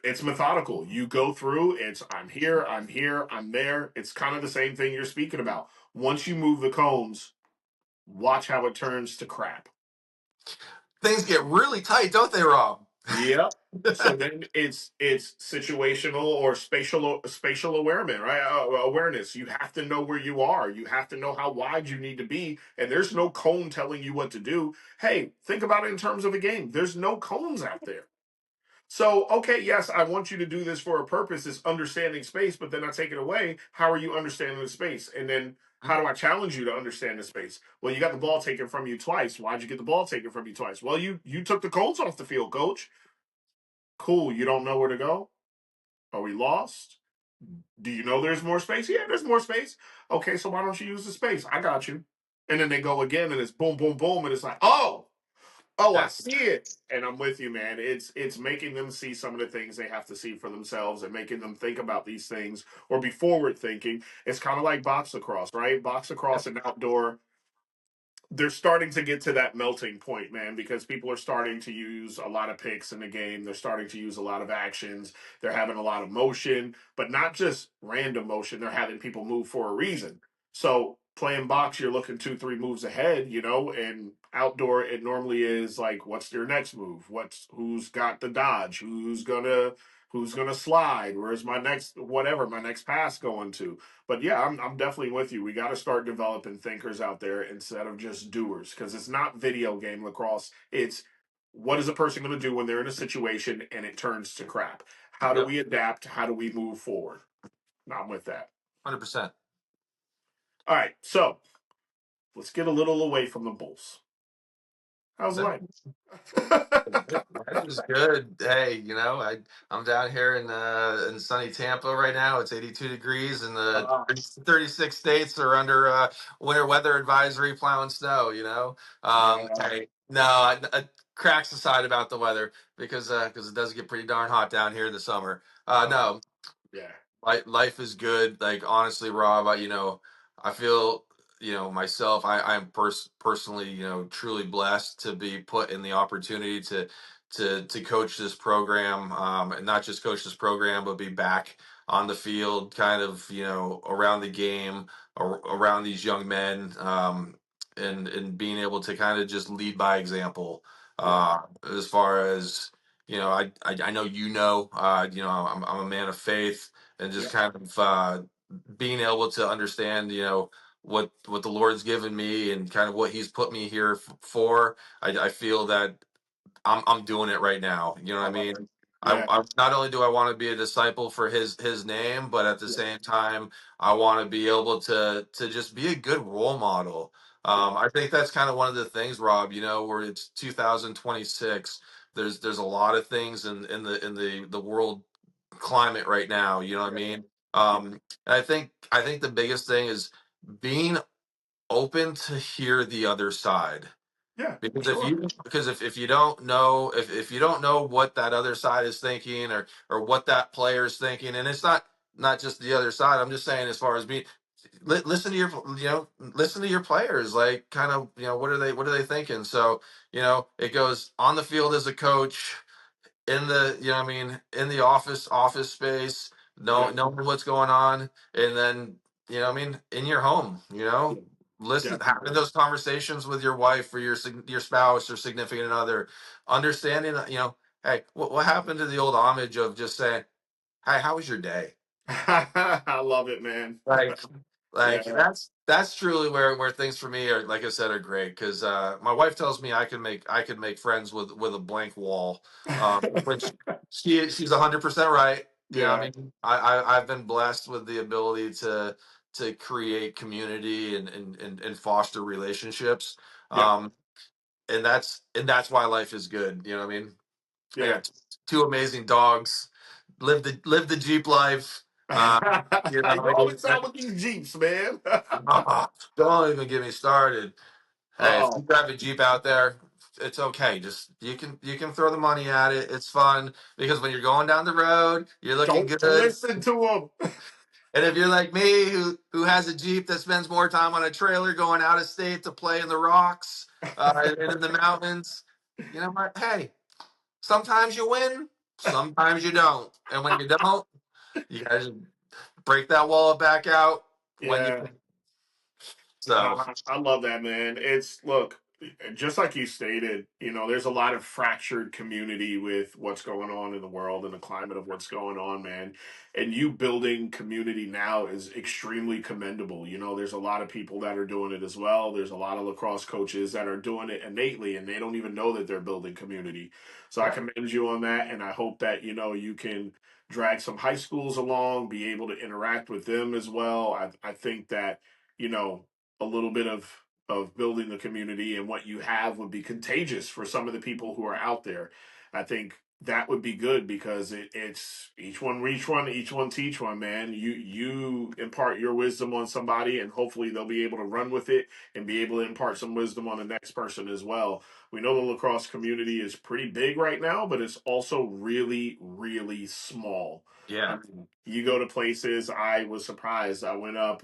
it's methodical. You go through, it's I'm here, I'm here, I'm there. It's kind of the same thing you're speaking about. Once you move the cones, watch how it turns to crap. Things get really tight, don't they, Rob? Yep. So then it's situational or spatial awareness, right? Awareness. You have to know where you are. You have to know how wide you need to be, and there's no cone telling you what to do. Hey, think about it in terms of a game. There's no cones out there. So, okay, yes, I want you to do this for a purpose, is understanding space, but then I take it away. How are you understanding the space? And then how do I challenge you to understand the space? Well, you got the ball taken from you twice. Why'd you get the ball taken from you twice? Well, you took the cones off the field, coach. Cool. You don't know where to go? Are we lost? Do you know there's more space? Yeah, there's more space. Okay, so why don't you use the space? I got you. And then they go again and it's boom, boom, boom. And it's like, oh, I Yeah, see it. And I'm with you, man. It's making them see some of the things they have to see for themselves and making them think about these things or be forward thinking. It's kind of like box lacrosse, right? Box yeah, lacrosse and outdoor, they're starting to get to that melting point, man, because people are starting to use a lot of picks in the game. They're starting to use a lot of actions. They're having a lot of motion, but not just random motion. They're having people move for a reason. So playing box, you're looking 2, 3 moves ahead, and outdoor, it normally is like, what's your next move? Who's got the dodge? Who's gonna slide? Where's my next pass going to? But yeah, I'm definitely with you. We got to start developing thinkers out there instead of just doers, because it's not video game lacrosse. It's what is a person going to do when they're in a situation and it turns to crap? How do yep, we adapt? How do we move forward? I'm with that. 100%. All right, so let's get a little away from the Bulls. How's life? Life is good. Hey, I'm down here in sunny Tampa right now. It's 82 degrees, and the uh, 36 states are under winter weather advisory, plowing snow. yeah, Hey, no, cracks aside about the weather because it does get pretty darn hot down here in the summer. uh, No, yeah, life is good. Like, honestly, Rob, I feel. myself, I'm personally, truly blessed to be put in the opportunity to coach this program, and not just coach this program, but be back on the field, kind of, around the game, around these young men, and being able to kind of just lead by example. Yeah. Uh, as far as I know, I'm a man of faith, and just Yeah. kind of being able to understand, what the Lord's given me and kind of what He's put me here for. I feel that I'm doing it right now. You know what I I love mean? it. Yeah. I not only do I want to be a disciple for His name, but at the Yeah. same time, I want to be able to just be a good role model. Yeah. I think that's kind of one of the things, Rob. Where it's 2026. There's a lot of things in the world climate right now. You know what I mean? Yeah. And I think the biggest thing is being open to hear the other side. Yeah. Because Sure. if you don't know, if you don't know what that other side is thinking, or what that player is thinking, and it's not just the other side. I'm just saying, as far as being, listen to listen to your players, like, kind of, what are they thinking. So, it goes on the field as a coach, in the in the office space, Yeah. knowing what's going on, and then, in your home, Yeah. listen, having Definitely. those conversations with your wife, or your spouse or significant other, understanding that, hey, what happened to the old homage of just saying, hey, how was your day? I love it, man. Like, Yeah. that's truly where things for me are, like I said, are great, because my wife tells me I can make friends with a blank wall, which she's 100% right. I Yeah. mean, I've been blessed with the ability to create community, and foster relationships, Yep. um, and that's why life is good. You know what I mean? I Yeah. got two amazing dogs. Live the Jeep life. Uh, You always I out with these Jeeps, man. Oh, don't even get me started. Hey, if you Uh-oh. drive a Jeep out there, it's okay. Just, you can throw the money at it. It's fun, because when you're going down the road, you're looking Don't good. listen to them. And if you're like me, who has a Jeep that spends more time on a trailer going out of state to play in the rocks, and in the mountains, you know what? Hey, sometimes you win, sometimes you don't. And when you don't, you gotta just break that wall back out when you. Yeah. So, I love that, man. It's look, just like you stated, there's a lot of fractured community with what's going on in the world and the climate of what's going on, man. And you building community now is extremely commendable. There's a lot of people that are doing it as well. There's a lot of lacrosse coaches that are doing it innately and they don't even know that they're building community. So I yeah. commend you on that. And I hope that, you can drag some high schools along, be able to interact with them as well. I think that, you know, a little bit of building the community and what you have would be contagious for some of the people who are out there. I think that would be good because it's each one reach one, each one teach one, man. You impart your wisdom on somebody and hopefully they'll be able to run with it and be able to impart some wisdom on the next person as well. We know the lacrosse community is pretty big right now, but it's also really, really small. I Yeah. mean, you go to places. I was surprised. I went up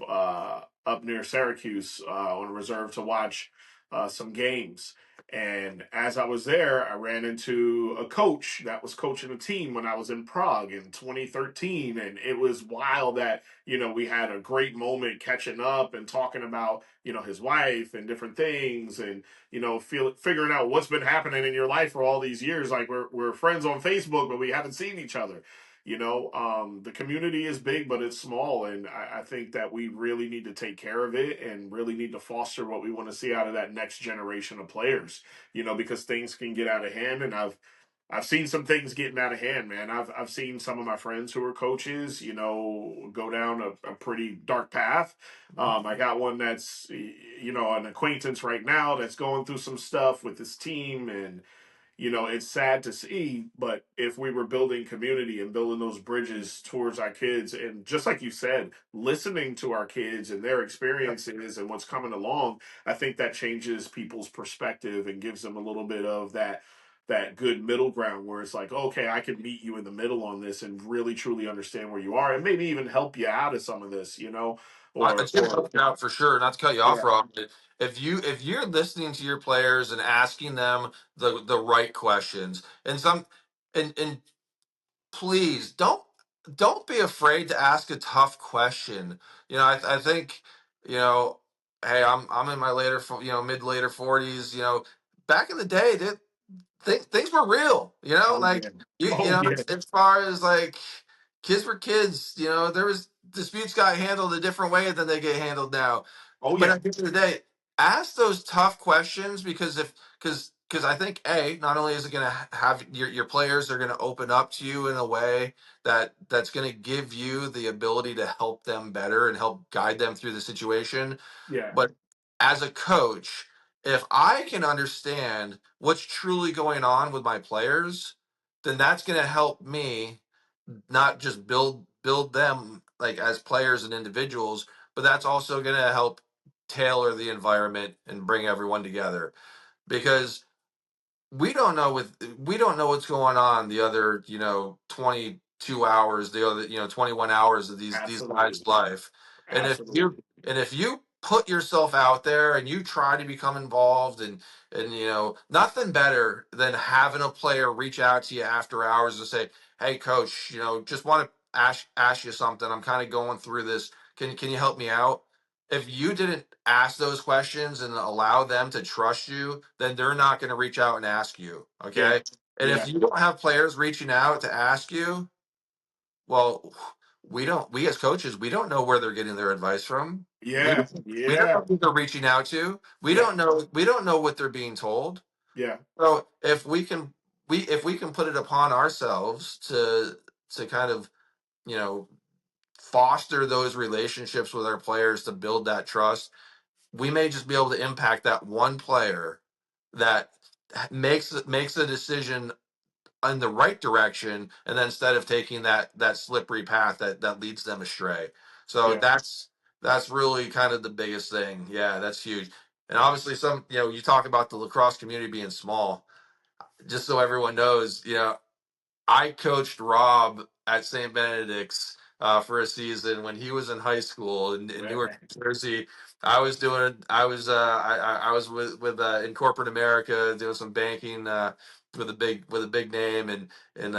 near Syracuse on a reserve to watch some games. And as I was there, I ran into a coach that was coaching a team when I was in Prague in 2013. And it was wild that, we had a great moment catching up and talking about, his wife and different things and, figuring out what's been happening in your life for all these years. Like we're friends on Facebook, but we haven't seen each other. The community is big, but it's small. And I think that we really need to take care of it and really need to foster what we want to see out of that next generation of players, because things can get out of hand. And I've seen some things getting out of hand, man. I've seen some of my friends who are coaches, go down a pretty dark path. I got one that's, an acquaintance right now that's going through some stuff with his team and it's sad to see, but if we were building community and building those bridges towards our kids, and just like you said, listening to our kids and their experiences and what's coming along, I think that changes people's perspective and gives them a little bit of that. that good middle ground where it's like, okay, I can meet you in the middle on this and really truly understand where you are and maybe even help you out of some of this, It's going to or help you out for sure. Not to cut you off, yeah, Rob. But if you're listening to your players and asking them the right questions, and please don't be afraid to ask a tough question. I think you know, hey, I'm in my mid later 40s. Back in the day, things were real. oh Like yeah, oh yeah, as far as like kids were kids. There was disputes got handled a different way than they get handled now. oh But yeah, at the end of the day, ask those tough questions because I think not only is it going to have your players are going to open up to you in a way that's going to give you the ability to help them better and help guide them through the situation, yeah, but as a coach, if I can understand what's truly going on with my players, then that's going to help me not just build them like as players and individuals, but that's also going to help tailor the environment and bring everyone together because we don't know what's going on the other 22 hours, the other 21 hours of these absolutely, guys life. and if you absolutely, and if you put yourself out there and you try to become involved, and nothing better than having a player reach out to you after hours and say, hey coach, just want to ask you something, I'm kind of going through this, can you help me out? If you didn't ask those questions and allow them to trust you, then they're not going to reach out and ask you. yeah, Okay. And if yeah, you don't have players reaching out to ask you, well, we as coaches, we don't know where they're getting their advice from. We yeah, don't, we don't know yeah, who they're reaching out to. yeah, We don't know what they're being told. yeah, So if we can put it upon ourselves to kind of, you know, foster those relationships with our players to build that trust, we may just be able to impact that one player that makes a decision in the right direction, and then instead of taking that slippery path that leads them astray. So yeah, that's really kind of the biggest thing. Yeah, that's huge. And obviously, you talk about the lacrosse community being small. Just so everyone knows, I coached Rob at St. Benedict's for a season when he was in high school in Newark, man, New Jersey. I was in corporate America doing some banking with a big name, and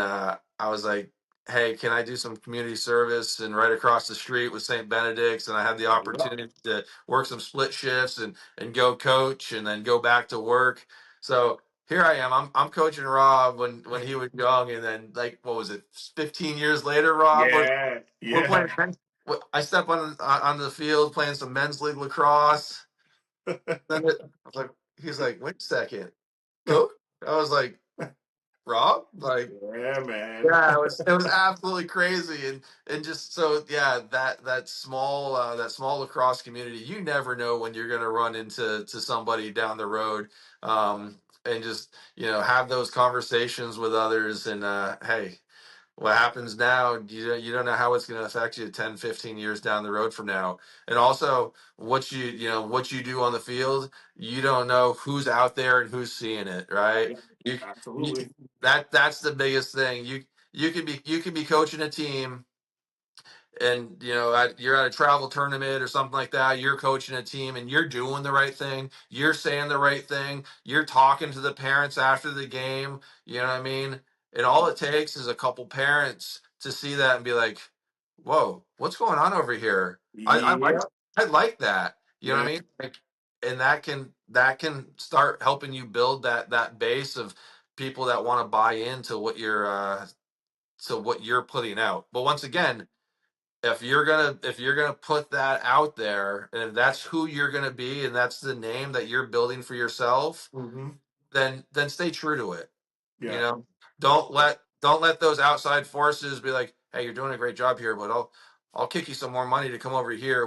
I was like, hey, can I do some community service? And right across the street was St. Benedict's, and I had the yeah, opportunity to work some split shifts and go coach and then go back to work. So here I am. I'm coaching Rob when he was young, and then like what was it, 15 years later, Rob? yeah, We're playing. yeah. I step on the field playing some men's league lacrosse. I was like, he's like, wait a second, coach. I was like, Rob, like. Yeah, man. Yeah, it was absolutely crazy, and just so yeah, that small lacrosse community, you never know when you're gonna run into somebody down the road, and just have those conversations with others, and hey, what happens now, you don't know how it's going to affect you 10, 15 years down the road from now. And also what you do on the field, you don't know who's out there and who's seeing it, right? Yeah, You absolutely. that's the biggest thing. You can be coaching a team, and you're at a travel tournament or something like that, you're coaching a team and you're doing the right thing, you're saying the right thing, you're talking to the parents after the game, you know what I mean? And all it takes is a couple parents to see that and be like, whoa, what's going on over here? I Yeah, I like that, you know what I man. mean? Like, and that can start helping you build that base of people that want to buy into what you're putting out. But once again, if you're gonna put that out there, and if that's who you're gonna be and that's the name that you're building for yourself, Hmm. then stay true to it. you Yeah. know don't let those outside forces be like, hey, you're doing a great job here, but I'll kick you some more money to come over here.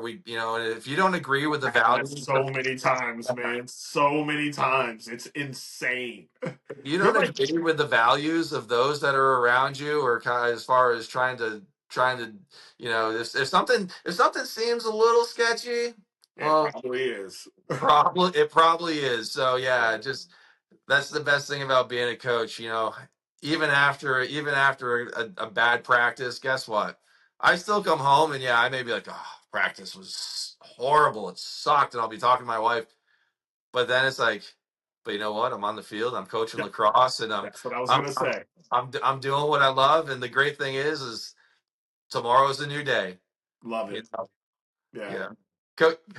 And if you don't agree with the I had that values so many times, man. So many times. It's insane. you You're don't like, agree with the values of those that are around you, or kind of as far as trying to if something seems a little sketchy, it well, probably is. it probably is. So yeah, Yeah. just That's the best thing about being a coach. Even after a bad practice, guess what? I still come home and yeah, I may be like, oh, practice was horrible. It sucked, and I'll be talking to my wife. But then it's like, but you know what? I'm on the field. I'm coaching Yep, lacrosse, and that's what I was I'm gonna I'm say. I'm doing what I love. And the great thing is tomorrow's a new day. Love You it. know, Yeah. yeah.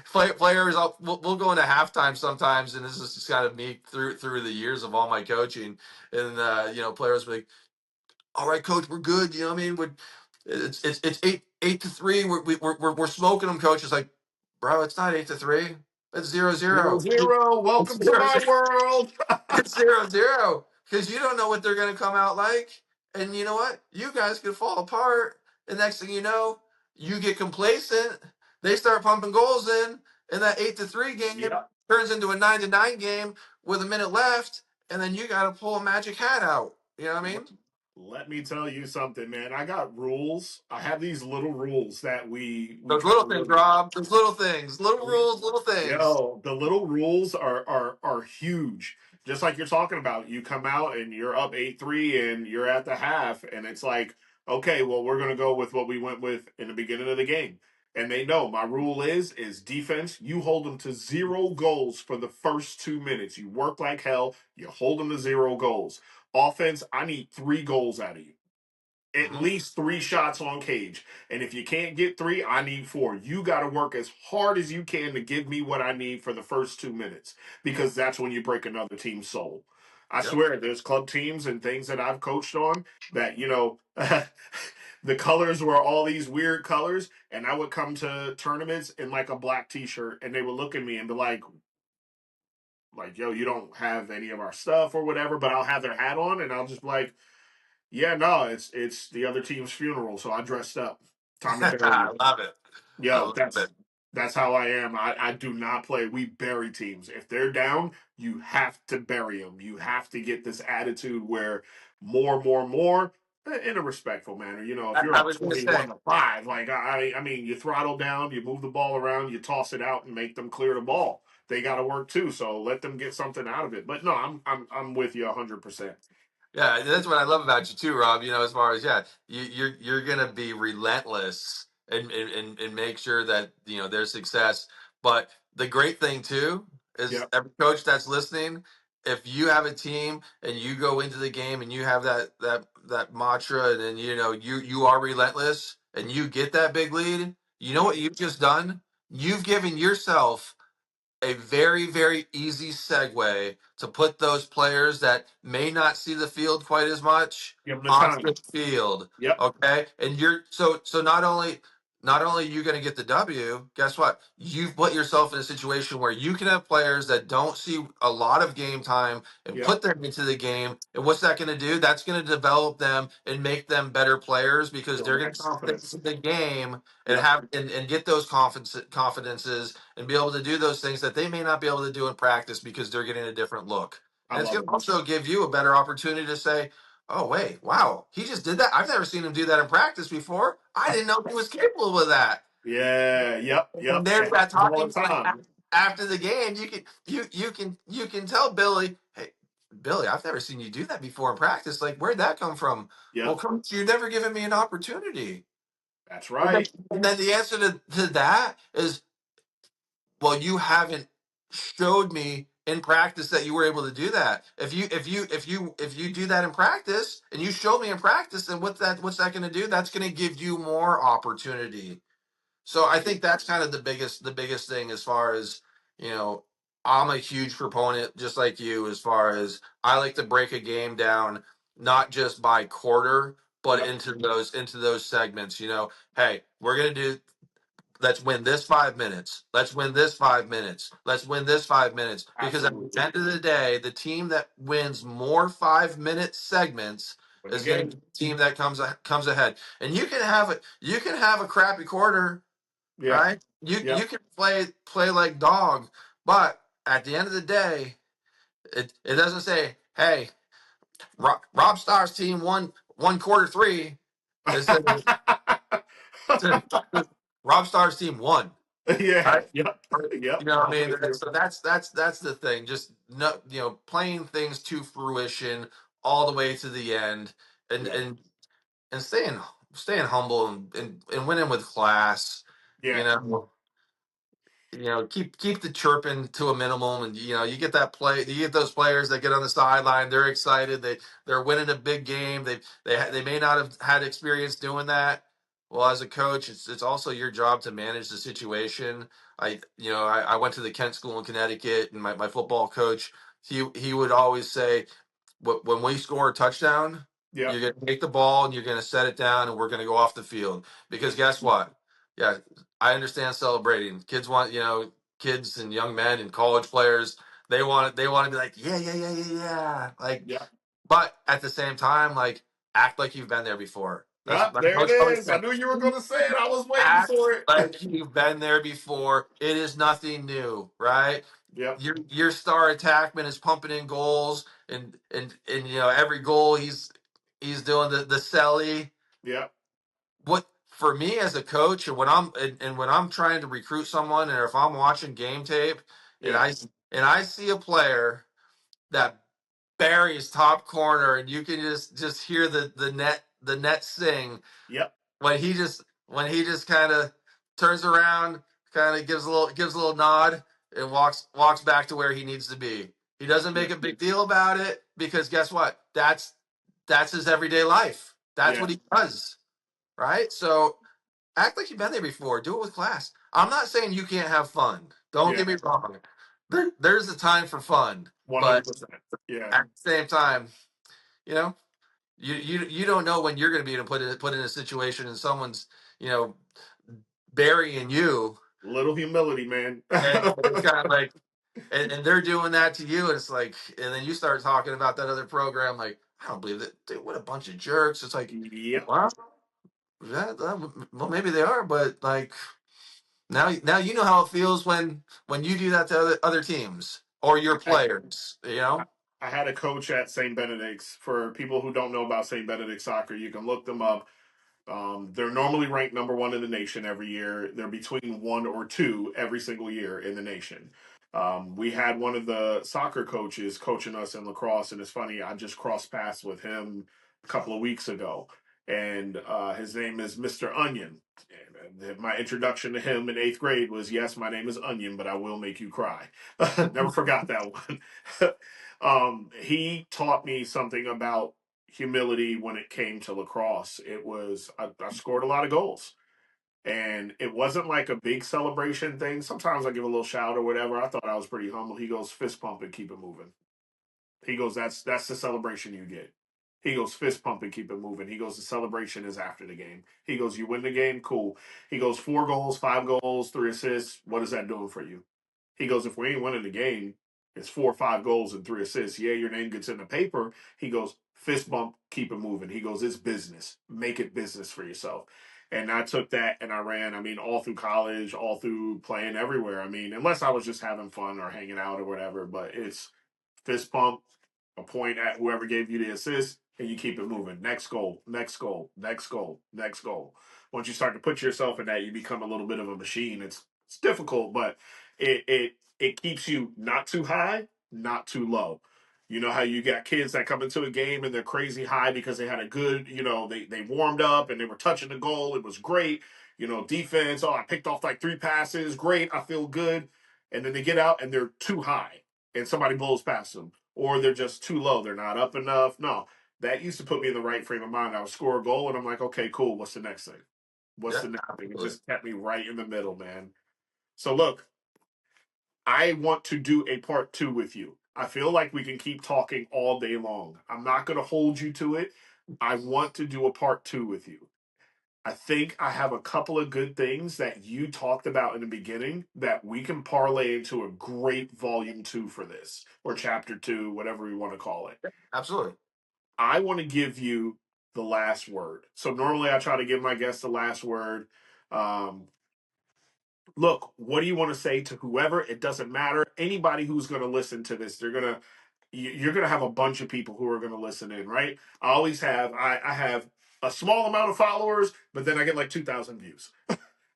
Players, we'll go into halftime sometimes, and this is just kind of me through the years of all my coaching, and players will be like, "All right, coach, we're good." You know what I mean? It's 8-3. We're smoking them, coach. It's like, bro, it's not 8-3. It's 0-0. 0-0. It's Welcome to zero my zero. world. It's 0-0 because you don't know what they're going to come out like, and you know what? You guys could fall apart. And next thing you know, you get complacent. They start pumping goals in, and that 8-3 game Yeah. turns into a 9-9 game with a minute left, and then you got to pull a magic hat out. You know what I mean? Let me tell you something, man. I got rules. I have these little rules that we Those try little to things, really. Rob. Those little things, little rules, little things. Yo, the little rules are huge. Just like you're talking about, you come out and you're up 8-3 and you're at the half, and it's like, okay, well, we're gonna go with what we went with in the beginning of the game. And they know my rule is defense, you hold them to 0 goals for the first 2 minutes. You work like hell, you hold them to 0 goals. Offense, I need 3 goals out of you, at Hmm. least 3 shots on cage. And if you can't get 3, I need 4. You got to work as hard as you can to give me what I need for the first 2 minutes, because that's when you break another team's soul. I Yep. swear, there's club teams and things that I've coached on that, the colors were all these weird colors. And I would come to tournaments in like a black t shirt, and they would look at me and be like, yo, you don't have any of our stuff or whatever, but I'll have their hat on and I'll just be like, yeah, no, it's the other team's funeral, so I dressed up. Time to bury I you. love it. I Yo, love that's it. that's how I am. I do not play. We bury teams. If they're down, you have to bury them. You have to get this attitude where more, in a respectful manner. If you're I up was going to 21 say. to 5, like I mean, you throttle down, you move the ball around, you toss it out and make them clear the ball. They got to work too, so let them get something out of it. But no, I'm with you 100%. Yeah, that's what I love about you too, Rob. As far as you're gonna be relentless and make sure that there's success. But the great thing too is Yep, every coach that's listening, if you have a team and you go into the game and you have that mantra, and then you are relentless and you get that big lead, you know yep, what you've just done? You've given yourself a very, very easy segue to put those players that may not see the field quite as much give them the onto time. the field. Yep. Okay. And you're so not only are you going to get the W, guess what? You've put yourself in a situation where you can have players that don't see a lot of game time and Yep. put them into the game. And what's that going to do? That's going to develop them and make them better players because Build they're going that to see things confidence. in the game and Yep. and get those confidences and be able to do those things that they may not be able to do in practice because they're getting a different look. I And it's love going it. to also give you a better opportunity to say, oh, wait, wow, he just did that. I've never seen him do that in practice before. I didn't know he was capable of that. Yeah. Yep. And Yep. there's It that happens all talking the point time. after the game. You can tell Billy, hey, Billy, I've never seen you do that before in practice. Like, where'd that come from? Well, Yep. coach, you've never given me an opportunity. That's And then, right. and then the answer to that is, well, you haven't showed me in practice that you were able to do that. If you do that in practice and you show me in practice, then what's that going to do? That's going to give you more opportunity. So I think that's kind of the biggest thing as far as, you know, I'm a huge proponent, just like you, as far as I like to break a game down, not just by quarter, but Yep. into those segments. Hey, we're gonna do let's win this 5 minutes. Let's win this 5 minutes. Let's win this 5 minutes. Because at the Absolutely. end of the day, the team that wins more 5 minute segments Win the is going to game. be the team that comes ahead. And you can have a crappy quarter, Yeah. right? You Yep. can play like dog, but at the end of the day, it doesn't say, hey, Rob Starr's team won quarter three. It says Rob Starr's team won. Yeah. right? Yep. You Yep. know what I I'm mean? with you. So that's the thing. Just no, playing things to fruition all the way to the end, and Yep. and and staying humble and winning with class. You Yeah. know, keep the chirping to a minimum, and you get you get those players that get on the sideline, they're excited, they're winning a big game, they may not have had experience doing that. Well, as a coach, it's also your job to manage the situation. I went to the Kent School in Connecticut, and my football coach, he would always say, when we score a touchdown, you're Yep. going to take the ball and you're going to set it down, and we're going to go off the field, because guess what? Yeah, I understand celebrating. Kids want, kids and young men and college players, they want to be like, yeah, yeah, yeah, yeah, yeah. Like, Yep. but at the same time, like, act like you've been there before. That's Ah, what my there it coach always is. I said. knew you were going to say it. I was waiting Act for it. like you've been there before. It is nothing new, right? Yep. Your star attackman is pumping in goals, and every goal he's doing the celly. Yep. What for me as a coach, and when I'm trying to recruit someone, or if I'm watching game tape, and Yeah. I see a player that buries top corner, and you can just hear the net sing, Yep. when he just kind of turns around, kind of gives a little nod, and walks back to where he needs to be. He doesn't make Yep. a big deal about it, because guess what? That's his everyday life. That's Yeah. what he does, right? So act like you've been there before. Do it with class. I'm not saying you can't have fun. Don't Yeah. get me wrong. There's a time for fun, but 100%. Yeah. at the same time, you know, you don't know when you're going to be put in a situation, and someone's you know burying you, Little humility, man. and it's kind of like, and they're doing that to you, and it's like, and then you start talking about that other program, like, I don't believe that. Dude, what a bunch of jerks. It's like, Yep. well, well, maybe they are, but like, now you know how it feels when you do that to other teams or your I, players. I had a coach at St. Benedict's. For people who don't know about St. Benedict soccer, you can look them up. They're normally ranked number one in the nation every year. They're between one or two every single year in the nation. We had one of the soccer coaches coaching us in lacrosse, and it's funny, I just crossed paths with him a couple of weeks ago, and his name is Mr. Onion. And my introduction to him in eighth grade was, "Yes, my name is Onion, but I will make you cry." Never forgot that one. He taught me something about humility when it came to lacrosse. It was I scored a lot of goals, and it wasn't like a big celebration thing. Sometimes I give a little shout or whatever. I thought I was pretty humble. He goes, fist pump and keep it moving. He goes, that's the celebration you get. He goes, fist pump and keep it moving. He goes, the celebration is after the game. He goes, you win the game, cool. He goes, 4 goals, 5 goals, 3 assists. What is that doing for you? He goes, if we ain't winning the game, it's 4 or 5 goals and 3 assists. Yeah, your name gets in the paper. He goes, fist bump, keep it moving. He goes, it's business. Make it business for yourself. And I took that and I ran. I mean, all through college, all through playing everywhere. I mean, unless I was just having fun or hanging out or whatever, but it's fist pump, a point at whoever gave you the assist, and you keep it moving. Next goal, next goal, next goal, next goal. Once you start to put yourself in that, you become a little bit of a machine. It's difficult, but it keeps you not too high, not too low. You know how you got kids that come into a game and they're crazy high because they had a good, they warmed up and they were touching the goal. It was great. Defense. Oh, I picked off like 3 passes. Great. I feel good. And then they get out and they're too high and somebody blows past them, or they're just too low. They're not up enough. No, that used to put me in the right frame of mind. I would score a goal and I'm like, okay, cool. What's the next thing? What's Yeah, the next thing? It absolutely. just kept me right in the middle, man. So look, I want to do a part two with you. I feel like we can keep talking all day long. I'm not going to hold you to it. I want to do a part two with you. I think I have a couple of good things that you talked about in the beginning that we can parlay into a great volume two for this, or chapter two, whatever we want to call it. Absolutely. I want to give you the last word. So normally I try to give my guests the last word. Um, Look, what do you want to say to whoever? It doesn't matter. Anybody who's going to listen to this, you're going to have a bunch of people who are going to listen in, right? I have a small amount of followers, but then I get like 2,000 views.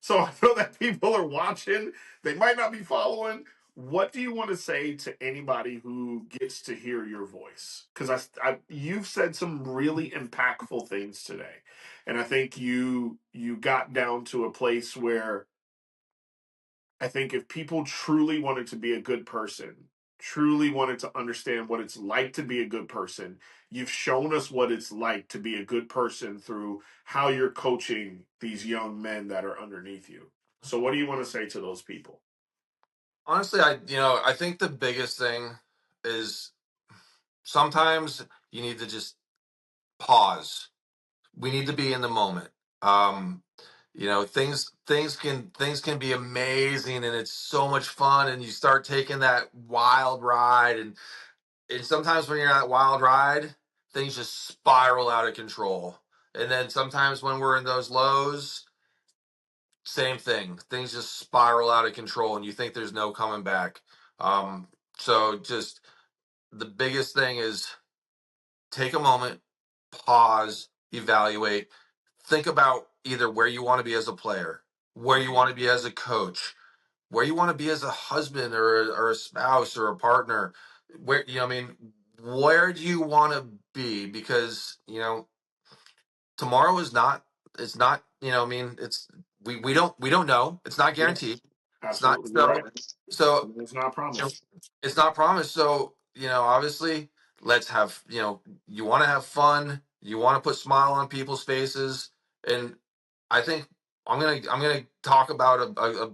So I know that people are watching. They might not be following. What do you want to say to anybody who gets to hear your voice? Because you've said some really impactful things today, and I think you got down to a place where I think if people truly wanted to be a good person, truly wanted to understand what it's like to be a good person, you've shown us what it's like to be a good person through how you're coaching these young men that are underneath you. So, what do you want to say to those people? Honestly, I think the biggest thing is sometimes you need to just pause. We need to be in the moment. Um, things can be amazing and it's so much fun, and you start taking that wild ride, and sometimes when you're on that wild ride, things just spiral out of control. And then sometimes when we're in those lows, same thing. Things just spiral out of control and you think there's no coming back. Um, so just the biggest thing is take a moment, pause, evaluate, think about either where you want to be as a player, where you want to be as a coach, where you want to be as a husband or a spouse or a partner. Where, where do you want to be? Because, tomorrow is not, it's not, it's, we don't know. It's not Yeah, guaranteed. It's not, absolutely. You're so, right. so It's not you know, promised. it's not promised. So, obviously, let's have, you want to have fun. You want to put smile on people's faces. And I think I'm gonna talk about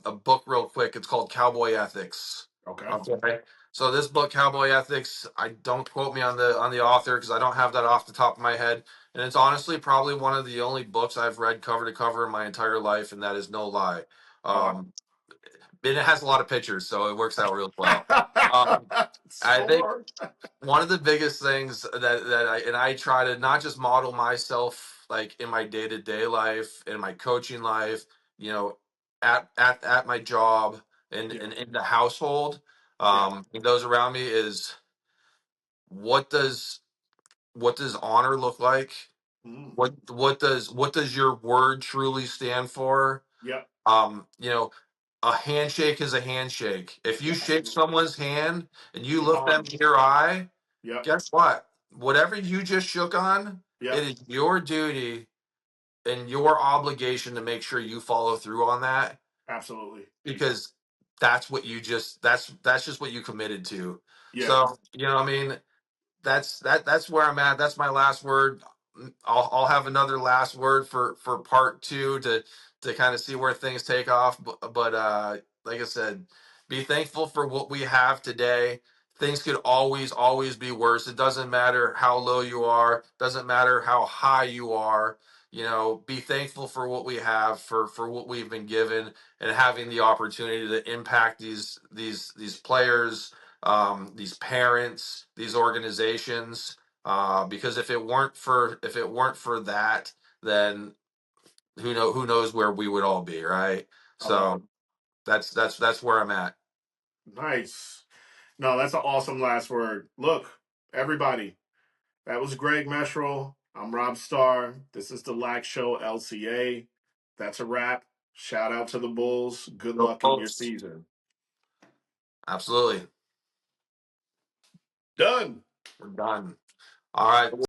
a book real quick. It's called Cowboy Ethics. Okay. Okay. So this book, Cowboy Ethics, I don't quote me on the author because I don't have that off the top of my head. And it's honestly probably one of the only books I've read cover to cover in my entire life, and that is no lie. Oh. Um, and it has a lot of pictures, so it works out real well. Um, I think Score. one of the biggest things that I try to not just model myself like in my day to day life, in my coaching life, you know, at my job Yeah. and in the household, Yeah. and those around me is what does what does honor look like? Mm. What does your word truly stand for? Yep. A handshake is a handshake. If you shake Absolutely. someone's hand and you It's look them on. in your eye, Yep. guess what? Whatever you just shook on, it Yep. is your duty and your obligation to make sure you follow through on that, Absolutely. because that's just what you committed to. Yeah. So, that's where I'm at. That's my last word. I'll have another last word for part two to kind of see where things take off. But like I said, be thankful for what we have today. Things could always be worse. It doesn't matter how low you are. Doesn't matter how high you are. Be thankful for what we have, for what we've been given, and having the opportunity to impact these players, these parents, these organizations. Because if it weren't for that, then who knows where we would all be, right? I love So it. that's where I'm at. Nice. No, that's an awesome last word. Look, everybody, that was Greg Meshurel. I'm Rob Starr. This is the Lack Show LCA. That's a wrap. Shout out to the Bulls. Good Go luck in your Bulls. season. Absolutely. Done. We're done. All right.